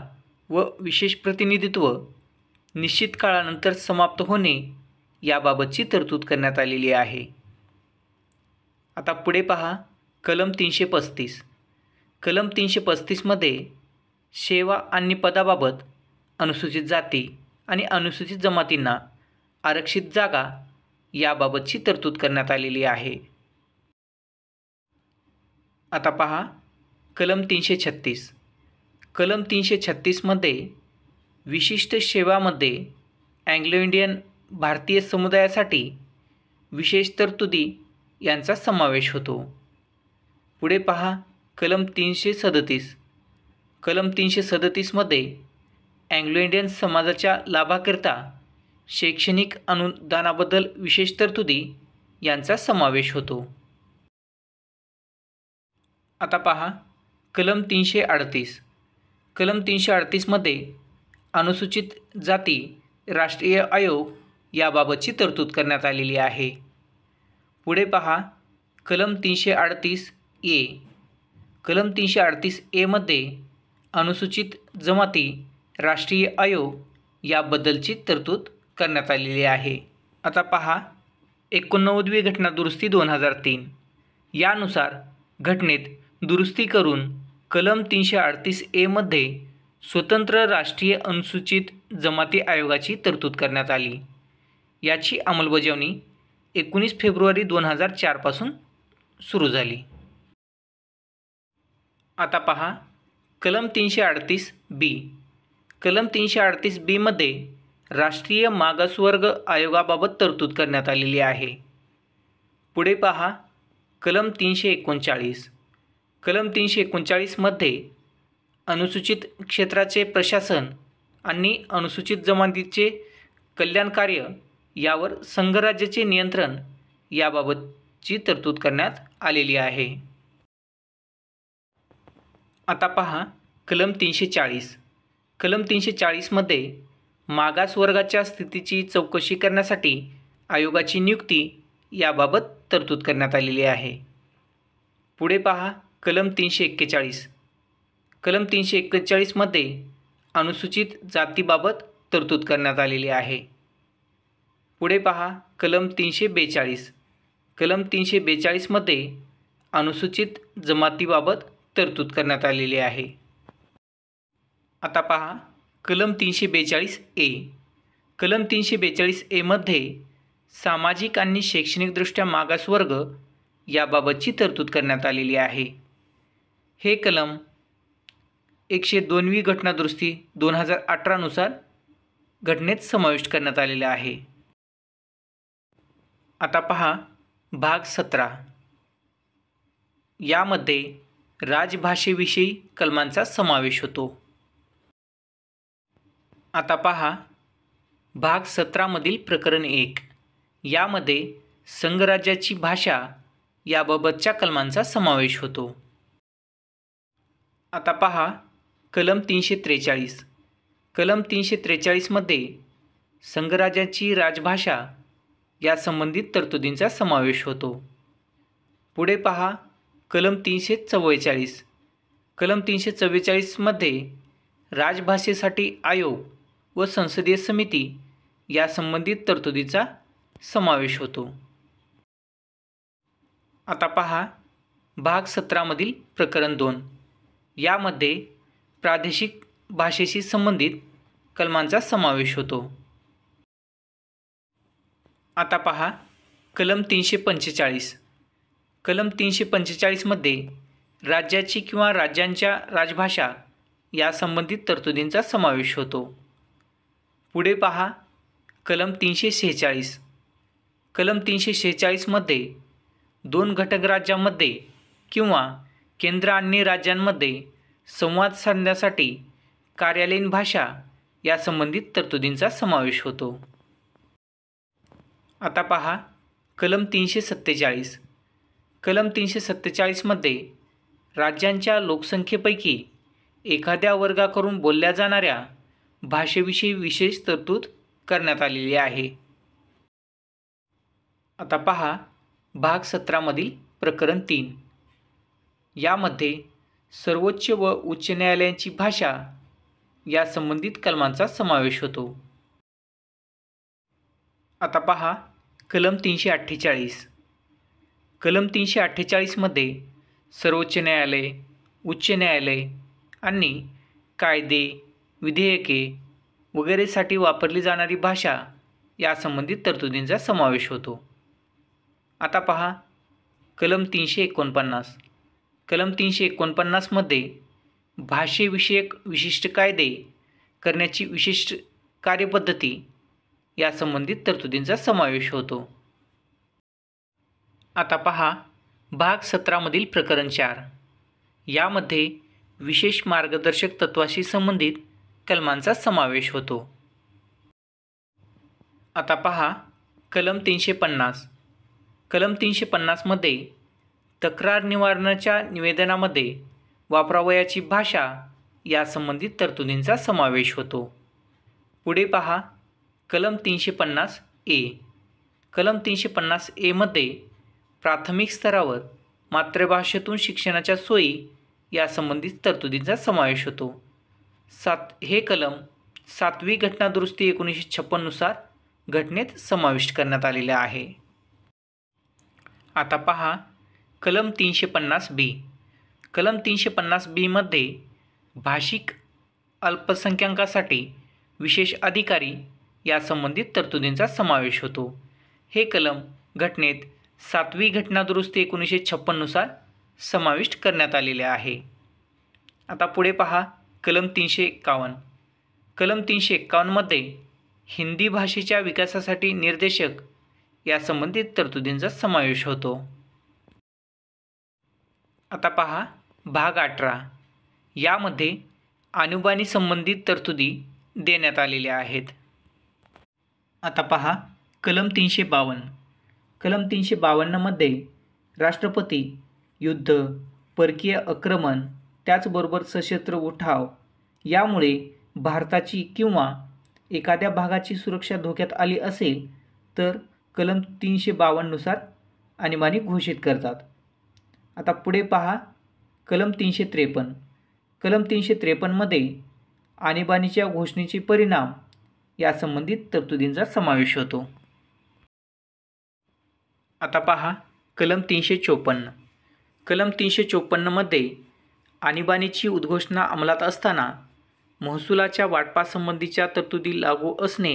व विशेष प्रतिनिधित्व निश्चित काळानंतर समाप्त होणे याबाबतची तरतूद करण्यात आलेली आहे. आता पुढे पहा कलम 335. कलम 335 मध्ये सेवा आणि पदाबाबत अनुसूचित जाती आणि अनुसूचित जमातींना आरक्षित जागा याबाबतची तरतूद करण्यात आलेली आहे. आता पहा कलम 336. कलम 336 मध्ये विशिष्ट सेवामध्ये अँग्लो इंडियन भारतीय समुदायासाठी विशेष तरतुदी यांचा समावेश होतो. पुढे पहा कलम 337. कलम 337 मध्ये अँग्लो इंडियन समाजाच्या लाभाकरिता शैक्षणिक अनुदानाबद्दल विशेष तरतुदी यांचा समावेश होतो. आता पहा कलम 338. कलम 338 मध्ये अनुसूचित जाती राष्ट्रीय आयोग याबाबतची तरतूद करण्यात आलेली आहे. पुढे पहा कलम 338 ए. कलम 338 ए मध्ये अनुसूचित जमाती राष्ट्रीय आयोग याबद्दलची तरतूद करण्यात आलेली आहे. आता पहा 89वी घटना दुरुस्ती 2003 यानुसार घटनेत दुरुस्ती करून कलम 338 ए मध्ये स्वतंत्र राष्ट्रीय अनुसूचित जमाती आयोगाची तरतूद करण्यात आली. याची अंमलबजावणी 19 फेब्रुवारी 2004 पासून सुरू झाली. आता पहा कलम 338 बी. कलम 338 बी मध्ये राष्ट्रीय मागासवर्ग आयोगाबाबत तरतूद करण्यात आलेली आहे. पुढे पहा कलम 339. कलम 339 मध्ये अनुसूचित क्षेत्राचे प्रशासन आणि अनुसूचित जमातीचे कल्याण कार्य यावर संघराज्याचे नियंत्रण याबाबतची तरतूद करण्यात आलेली आहे. आता पहा कलम 340. कलम 340 मध्ये मागासवर्गाच्या स्थितीची चौकशी करण्यासाठी आयोगाची नियुक्ती याबाबत तरतूद करण्यात आलेली आहे. पुढे पहा कलम 341. कलम 341 मध्ये अनुसूचित जातीबाबत तरतूद करण्यात आलेली आहे. पुढे पहा कलम 342. कलम 342 मध्ये अनुसूचित जमातीबाबत तरतूद करण्यात आलेली आहे. आता पहा कलम 342 ए. कलम 342 ए मध्ये सामाजिक आणि शैक्षणिकदृष्ट्या मागासवर्ग याबाबतची तरतूद करण्यात आलेली आहे. हे कलम 102वी घटना दुरुस्ती 2018 नुसार घटनेत समाविष्ट करण्यात आलेले आहे. आता पहा भाग 17. यामध्ये राजभाषेविषयी कलमांचा समावेश होतो. आता पहा भाग 17 मधील प्रकरण 1. यामध्ये संघराज्याची भाषा याबाबतच्या कलमांचा समावेश होतो. आता पहा कलम 343. कलम 343 मध्ये संघराज्याची राजभाषा या संबंधित तरतुदींचा समावेश होतो। पुढे पहा कलम 344। कलम 344मध्ये राजभाषेसाठी आयोग व संसदीय समिती या संबंधित तरतुदीचा समावेश होतो। आता पहा भाग 17मधील प्रकरण 2 यामध्ये प्रादेशिक भाषेशी संबंधित कलमांचा समावेश होतो। आता पहा कलम 345। कलम 345मध्ये राज्याची किंवा राज्यांच्या राजभाषा या संबंधित तरतुदींचा समावेश होतो। पुढे पहा कलम 346। कलम 346मध्ये 2 घटक राज्यांमध्ये किंवा केंद्र आणि राज्यांमध्ये संवाद साधण्यासाठी कार्यालयीन भाषा या संबंधित तरतुदींचा समावेश होतो। आता पहा कलम 347। कलम 347मध्ये राज्यांच्या लोकसंख्येपैकी एखाद्या वर्गाकडून बोलल्या जाणाऱ्या भाषेविषयी विशेष तरतूद करण्यात आलेली आहे। आता पहा भाग 17मधील प्रकरण 3 यामध्ये सर्वोच्च व उच्च न्यायालयांची भाषा या संबंधित कलमांचा समावेश होतो। आता पहा कलम 348। कलम 348मध्ये सर्वोच्च न्यायालय, उच्च न्यायालय आणि कायदे, विधेयके वगैरेसाठी वापरली जाणारी भाषा या संबंधित तरतुदींचा समावेश होतो। आता पहा कलम 349। कलम 349मध्ये भाषेविषयक विशिष्ट कायदे करण्याची विशिष्ट कार्यपद्धती या संबंधित तरतुदींचा समावेश होतो। आता पहा भाग 17मधील प्रकरण 4 यामध्ये विशेष मार्गदर्शक तत्वाशी संबंधित कलमांचा समावेश होतो। आता पहा कलम 350। कलम 350मध्ये तक्रार निवारणाच्या निवेदनामध्ये वापरावयाची भाषा या संबंधित तरतुदींचा समावेश होतो। पुढे पहा कलम 350A। कलम 350A मध्ये प्राथमिक स्तरावर मातृभाषेतून शिक्षणाच्या सोयी या संबंधित तरतुदींचा समावेश होतो। हे कलम 7वी घटनादुरुस्ती 1956 नुसार घटनेत समाविष्ट करण्यात आलेले आहे। आता पहा कलम 350B। कलम 350B मध्ये भाषिक अल्पसंख्याकांसाठी विशेष अधिकारी या संबंधित तरतुदींचा समावेश होतो। हे कलम घटनेत 7वी घटनादुरुस्ती 1956 नुसार समाविष्ट करण्यात आलेले आहे। आता पुढे पहा कलम 351। कलम 351मध्ये हिंदी भाषेच्या विकासासाठी निर्देशक या संबंधित तरतुदींचा समावेश होतो। आता पहा भाग 18 यामध्ये आणीबाणी संबंधित तरतुदी देण्यात आलेल्या आहेत। आता पहा कलम 352। कलम 352मध्ये राष्ट्रपती, युद्ध, परकीय आक्रमण त्याचबरोबर सशस्त्र उठाव यामुळे भारताची किंवा एखाद्या भागाची सुरक्षा धोक्यात आली असेल तर कलम 352 नुसार आणीबाणी घोषित करतात। आता पुढे पहा कलम 353। कलम 353मध्ये आणीबाणीच्या घोषणेचे परिणाम या संबंधित तरतुदींचा समावेश होतो। आता पहा कलम 354। कलम 354मध्ये आणीबाणीची उद्घोषणा अंमलात असताना महसुलाच्या वाटपासंबंधीच्या तरतुदी लागू असणे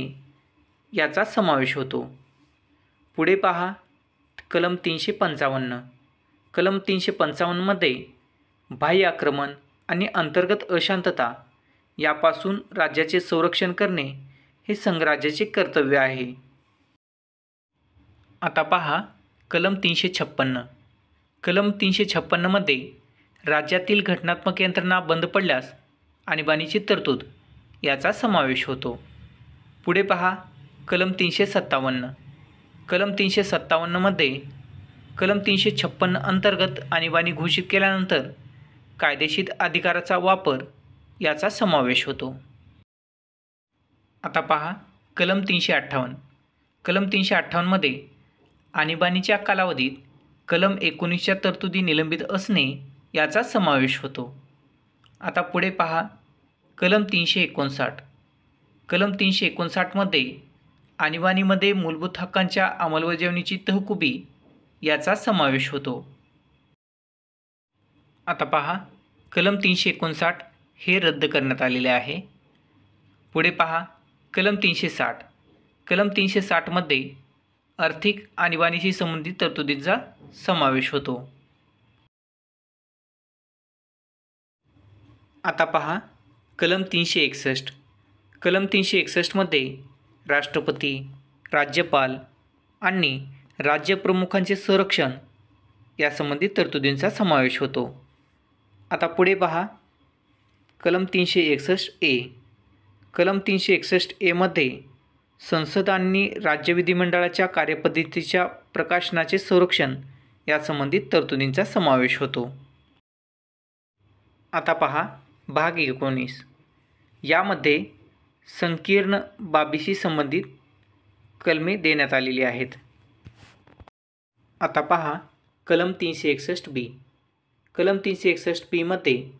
याचा समावेश होतो। पुढे पहा कलम 355। कलम 355मध्ये बाह्य आक्रमण आणि अंतर्गत अशांतता यापासून राज्याचे संरक्षण करणे हे संघराज्याचे कर्तव्य आहे। आता पहा कलम 356। कलम 356मध्ये राज्यातील घटनात्मक यंत्रणा बंद पडल्यास आणीबाणीची तरतूद याचा समावेश होतो। पुढे पहा कलम 357। कलम 357मध्ये कलम 356 अंतर्गत आणीबाणी घोषित केल्यानंतर कायदेशीर अधिकाराचा वापर याचा समावेश होतो। आता पहा कलम 358. कलम 358मध्ये आणीबाणीच्या कालावधीत कलम 19च्या तरतुदी निलंबित असणे याचा समावेश होतो. आता पुढे पहा कलम 359. कलम 359मध्ये आणीबाणीमध्ये मूलभूत हक्कांच्या अंमलबजावणीची तहकुबी याचा समावेश होतो. आता पहा कलम 359 हे रद्द करण्यात आलेले आहे. पुढे पहा कलम 360. कलम 360मध्ये आर्थिक आणीबाणीशी संबंधित तरतुदींचा समावेश होतो. आता पहा कलम 361. कलम 361मध्ये राष्ट्रपती, राज्यपाल आणि राज्यप्रमुखांचे संरक्षण या संबंधित तरतुदींचा समावेश होतो. आता पुढे पहा कलम 361A. कलम 361A मध्ये संसद आणि राज्य विधिमंडळाच्या कार्यपद्धतीच्या प्रकाशनाचे संरक्षण या संबंधित तरतुदींचा समावेश होतो. आता पहा भाग 19. यामध्ये संकीर्ण बाबीशी संबंधित कलमे देण्यात आलेली आहेत. आता पहा कलम 361B. कलम 361B मध्ये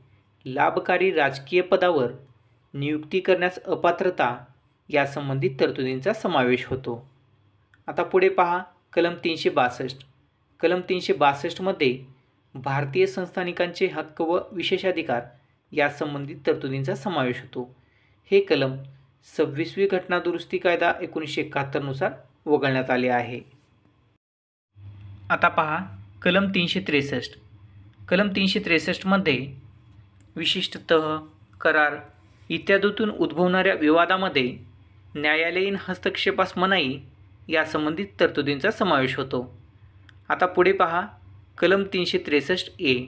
लाभकारी राजकीय पदावर नियुक्ती करण्यास अपात्रता या संबंधित तरतुदींचा समावेश होतो. आता पुढे पहा कलम 362. कलम 362मध्ये भारतीय संस्थानिकांचे हक्क व विशेषाधिकार या संबंधित तरतुदींचा समावेश होतो. हे कलम 26वी घटना दुरुस्ती कायदा 1971 नुसार वगळण्यात आले आहे. आता पहा कलम 363. कलम 363मध्ये विशिष्ट तह, करार इत्यादीतून उद्भवणाऱ्या विवादामध्ये न्यायालयीन हस्तक्षेपास मनाई या संबंधित तरतुदींचा समावेश होतो. आता पुढे पहा कलम 363A.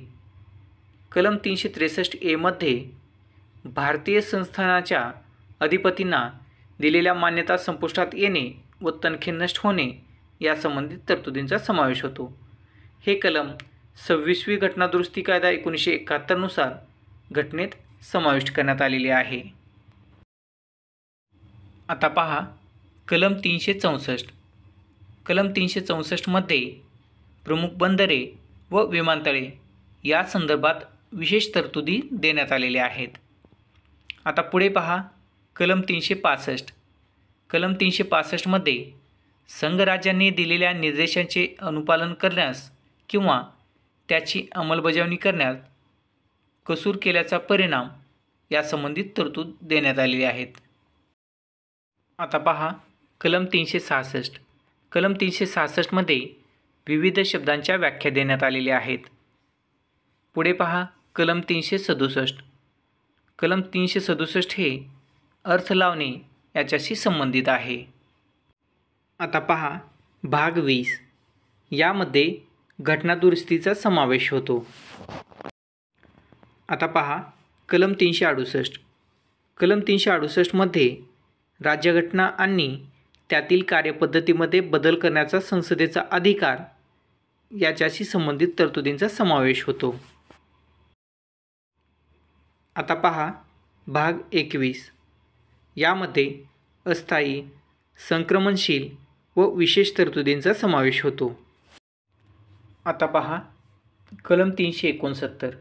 कलम 363A मध्ये भारतीय संस्थानाच्या अधिपतींना दिलेल्या मान्यता संपुष्टात येणे व तनखे नष्ट होणे या संबंधित तरतुदींचा समावेश होतो. हे कलम 26वी घटना दुरुस्ती कायदा 1971 नुसार घटनेत समाविष्ट करण्यात आलेले आहे. आता पहा कलम 364. कलम 364मध्ये प्रमुख बंदरे व विमानतळे या संदर्भात विशेष तरतुदी देण्यात आलेल्या आहेत. आता पुढे पहा कलम 365. कलम 365मध्ये संघराज्यांनी दिलेल्या निर्देशांचे अनुपालन करण्यास किंवा त्याची अंमलबजावणी करण्यात कसूर केल्याचा परिणाम या संबंधित तरतूद देण्यात आलेली आहेत. आता पहा कलम 366. कलम 366मध्ये विविध शब्दांच्या व्याख्या देण्यात आलेल्या आहेत. पुढे पहा कलम 367. कलम 367 हे अर्थ लावणे याच्याशी संबंधित आहे. आता पहा भाग 20. यामध्ये घटना दुरुस्तीचा समावेश होतो. आता पहा कलम 368. कलम 368मध्ये राज्यघटना आणि त्यातील कार्यपद्धतीमध्ये बदल करण्याचा संसदेचा अधिकार याच्याशी संबंधित तरतुदींचा समावेश होतो. आता पहा भाग 21. यामध्ये अस्थायी, संक्रमणशील व विशेष तरतुदींचा समावेश होतो. आता पहा कलम 369.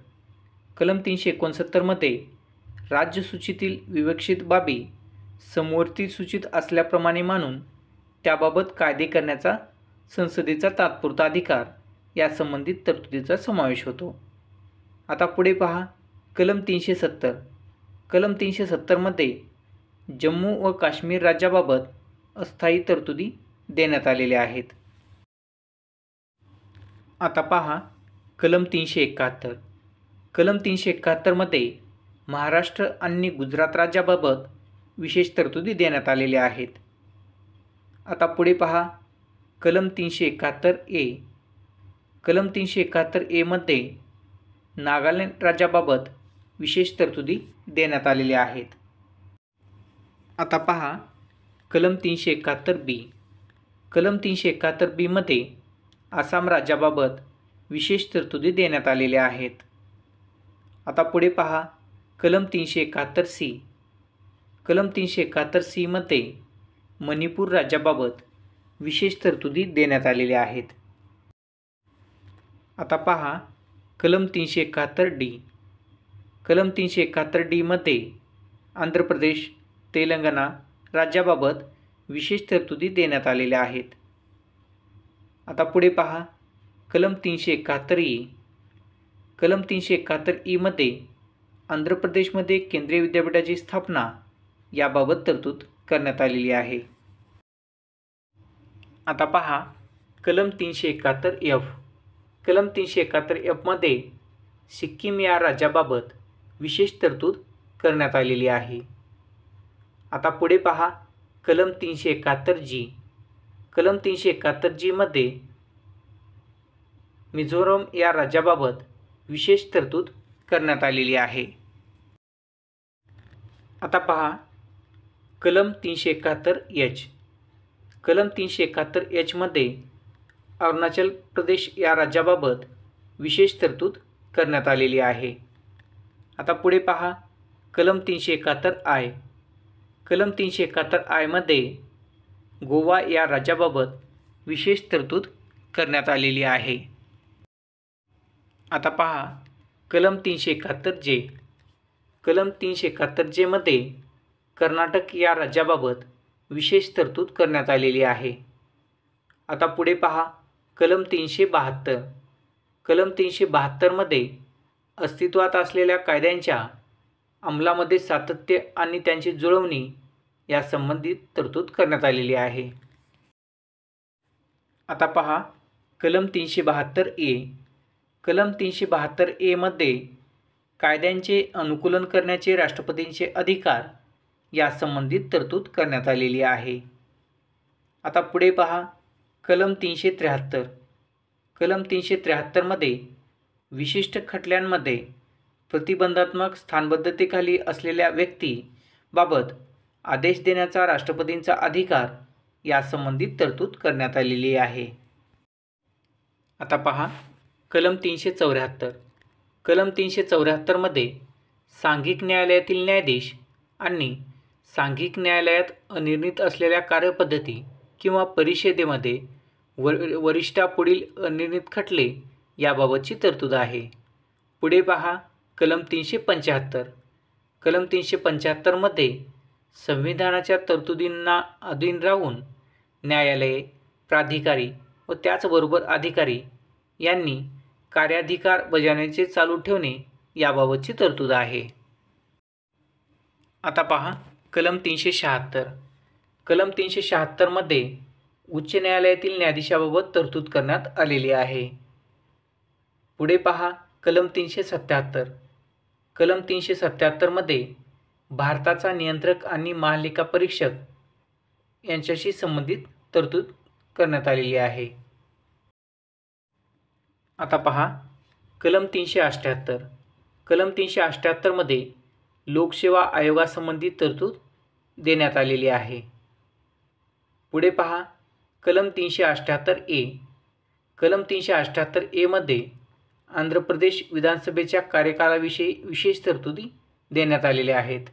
कलम 369मध्ये राज्यसूचीतील विवक्षित बाबी समवर्ती सूचित असल्याप्रमाणे मानून त्याबाबत कायदे करण्याचा संसदेचा तात्पुरता अधिकार या संबंधित तरतुदीचा समावेश होतो. आता पुढे पहा कलम 370. कलम 370मध्ये जम्मू व काश्मीर राज्याबाबत अस्थायी तरतुदी देण्यात आलेल्या आहेत. आता पहा कलम 371. कलम 371मध्ये महाराष्ट्र आणि गुजरात राज्याबाबत विशेष तरतुदी देण्यात आलेल्या आहेत. आता पुढे पहा कलम 371A. कलम 371A मध्ये नागालँड राज्याबाबत विशेष तरतुदी देण्यात आलेल्या आहेत. आता पहा कलम 371B. कलम 371B मध्ये आसाम राज्याबाबत विशेष तरतुदी देण्यात आलेल्या आहेत. आता पुढे पहा कलम 371C. कलम 371C मध्ये मणिपूर राज्याबाबत विशेष तरतुदी देण्यात आलेल्या आहेत. आता पहा कलम 371D. कलम 371D मध्ये आंध्र प्रदेश, तेलंगणा राज्याबाबत विशेष तरतुदी देण्यात आलेल्या आहेत. आता पुढे पहा कलम 371E. कलम 371E मध्ये आंध्र प्रदेशमध्ये केंद्रीय विद्यापीठाची स्थापना याबाबत तरतूद करण्यात आलेली आहे. आता पहा कलम 371F. कलम 371F मध्ये सिक्कीम या राज्याबाबत विशेष तरतूद करण्यात आलेली आहे. आता पुढे पहा कलम 371G. कलम 371G मध्ये मिझोरम या राज्याबाबत विशेष तरतूद करण्यात आलेली आहे. आता पहा कलम 371H. कलम 371H मध्ये अरुणाचल प्रदेश या राज्याबाबत विशेष तरतूद करण्यात आलेली आहे. आता पुढे पहा कलम 371I. कलम 371I मध्ये गोवा या राज्याबाबत विशेष तरतूद करण्यात आलेली आहे. आता पहा कलम 371J. कलम 371J मध्ये कर्नाटक या राज्याबाबत विशेष तरतूद करण्यात आलेली आहे. आता पुढे पहा कलम 372. कलम 372 मध्ये अस्तित्वात असलेल्या कायद्यांच्या अंमलामध्ये सातत्य आणि त्यांची जुळवणी या संबंधित तरतूद करण्यात आलेली आहे. आता पहा कलम 372A. कलम 372A मध्ये कायद्यांचे अनुकूलन करण्याचे राष्ट्रपतींचे अधिकार या संबंधित तरतूद करण्यात आलेली आहे. आता पुढे पहा कलम 373. कलम 373 मध्ये विशिष्ट खटल्यांमध्ये प्रतिबंधात्मक स्थानबद्धतेखाली असलेल्या व्यक्तीबाबत आदेश देण्याचा राष्ट्रपतींचा अधिकार या संबंधित तरतूद करण्यात आलेली आहे. आता पहा कलम 374. कलम 374 मध्ये सांघिक न्यायालयातील न्यायाधीश आणि सांघिक न्यायालयात अनिर्णित असलेल्या कार्यपद्धती किंवा परिषदेमध्ये वरिष्ठापुढील अनिर्णित खटले याबाबतची तरतूद आहे. पुढे पहा कलम 375. कलम 375 मध्ये संविधानाच्या तरतुदींना अधीन राहून न्यायालये, प्राधिकारी व त्याचबरोबर अधिकारी यांनी कार्याधिकार बजावण्याचे चालू ठेवणे याबाबतची तरतूद आहे. आता पहा कलम 376. कलम 376 मध्ये उच्च न्यायालयातील न्यायाधीशाबाबत तरतूद करण्यात आलेली आहे. पुढे पहा कलम 377. कलम 377 मध्ये भारताचा नियंत्रक आणि महालेखापरीक्षक यांच्याशी संबंधित तरतूद करण्यात आलेली आहे. आता पहा कलम 378. कलम 378 मध्ये लोकसेवा आयोगासंबंधी तरतूद देण्यात आलेली आहे. पुढे पहा कलम 378A. कलम 378A मध्ये आंध्र प्रदेश विधानसभेच्या कार्यकालाविषयी विशेष तरतुदी देण्यात आलेल्या आहेत.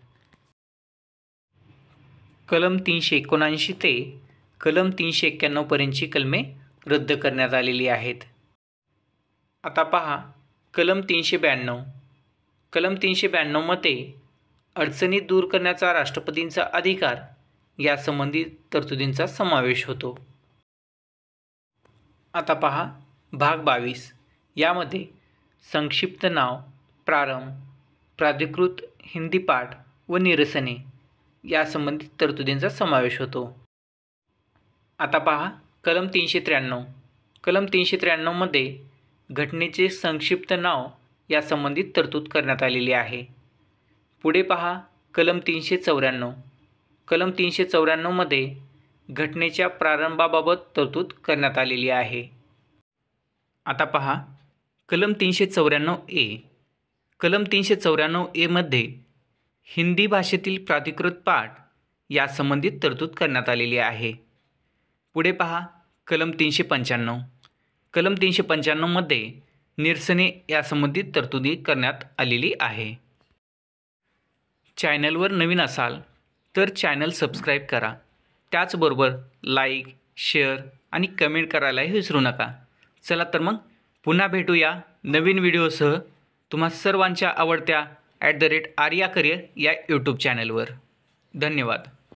कलम 379 ते कलम 391 पर्यंतची कलमे रद्द करण्यात आलेली आहेत. आता पहा कलम 392. कलम 392 मध्ये अडचणी दूर करण्याचा राष्ट्रपतींचा अधिकार या संबंधित तरतुदींचा समावेश होतो. आता पहा भाग 22. यामध्ये संक्षिप्त नाव, प्रारंभ, प्राधिकृत हिंदी पाठ व निरसने या संबंधित तरतुदींचा समावेश होतो. आता पहा कलम 393. कलम 393 मध्ये घटनेचे संक्षिप्त नाव या संबंधित तरतूद करण्यात आलेली आहे. पुढे पहा कलम 394. कलम 394 मध्ये घटनेच्या प्रारंभाबाबत तरतूद करण्यात आलेली आहे. आता पहा कलम 394A. कलम 394A मध्ये हिंदी भाषेतील प्राधिकृत पाठ या संबंधित तरतूद करण्यात आलेली आहे. पुढे पहा कलम 395. कलम 395 मध्ये निरसने या संबंधित तरतुदी करण्यात आलेली आहे. चॅनलवर नवीन असाल तर चॅनल सबस्क्राईब करा त्याचबरोबर लाईक, शेअर आणि कमेंट करायलाही विसरू नका. चला तर मग पुन्हा भेटूया नवीन व्हिडिओसह तुम्हा सर्वांच्या आवडत्या @आर्या करियर या यूट्यूब चॅनलवर. धन्यवाद.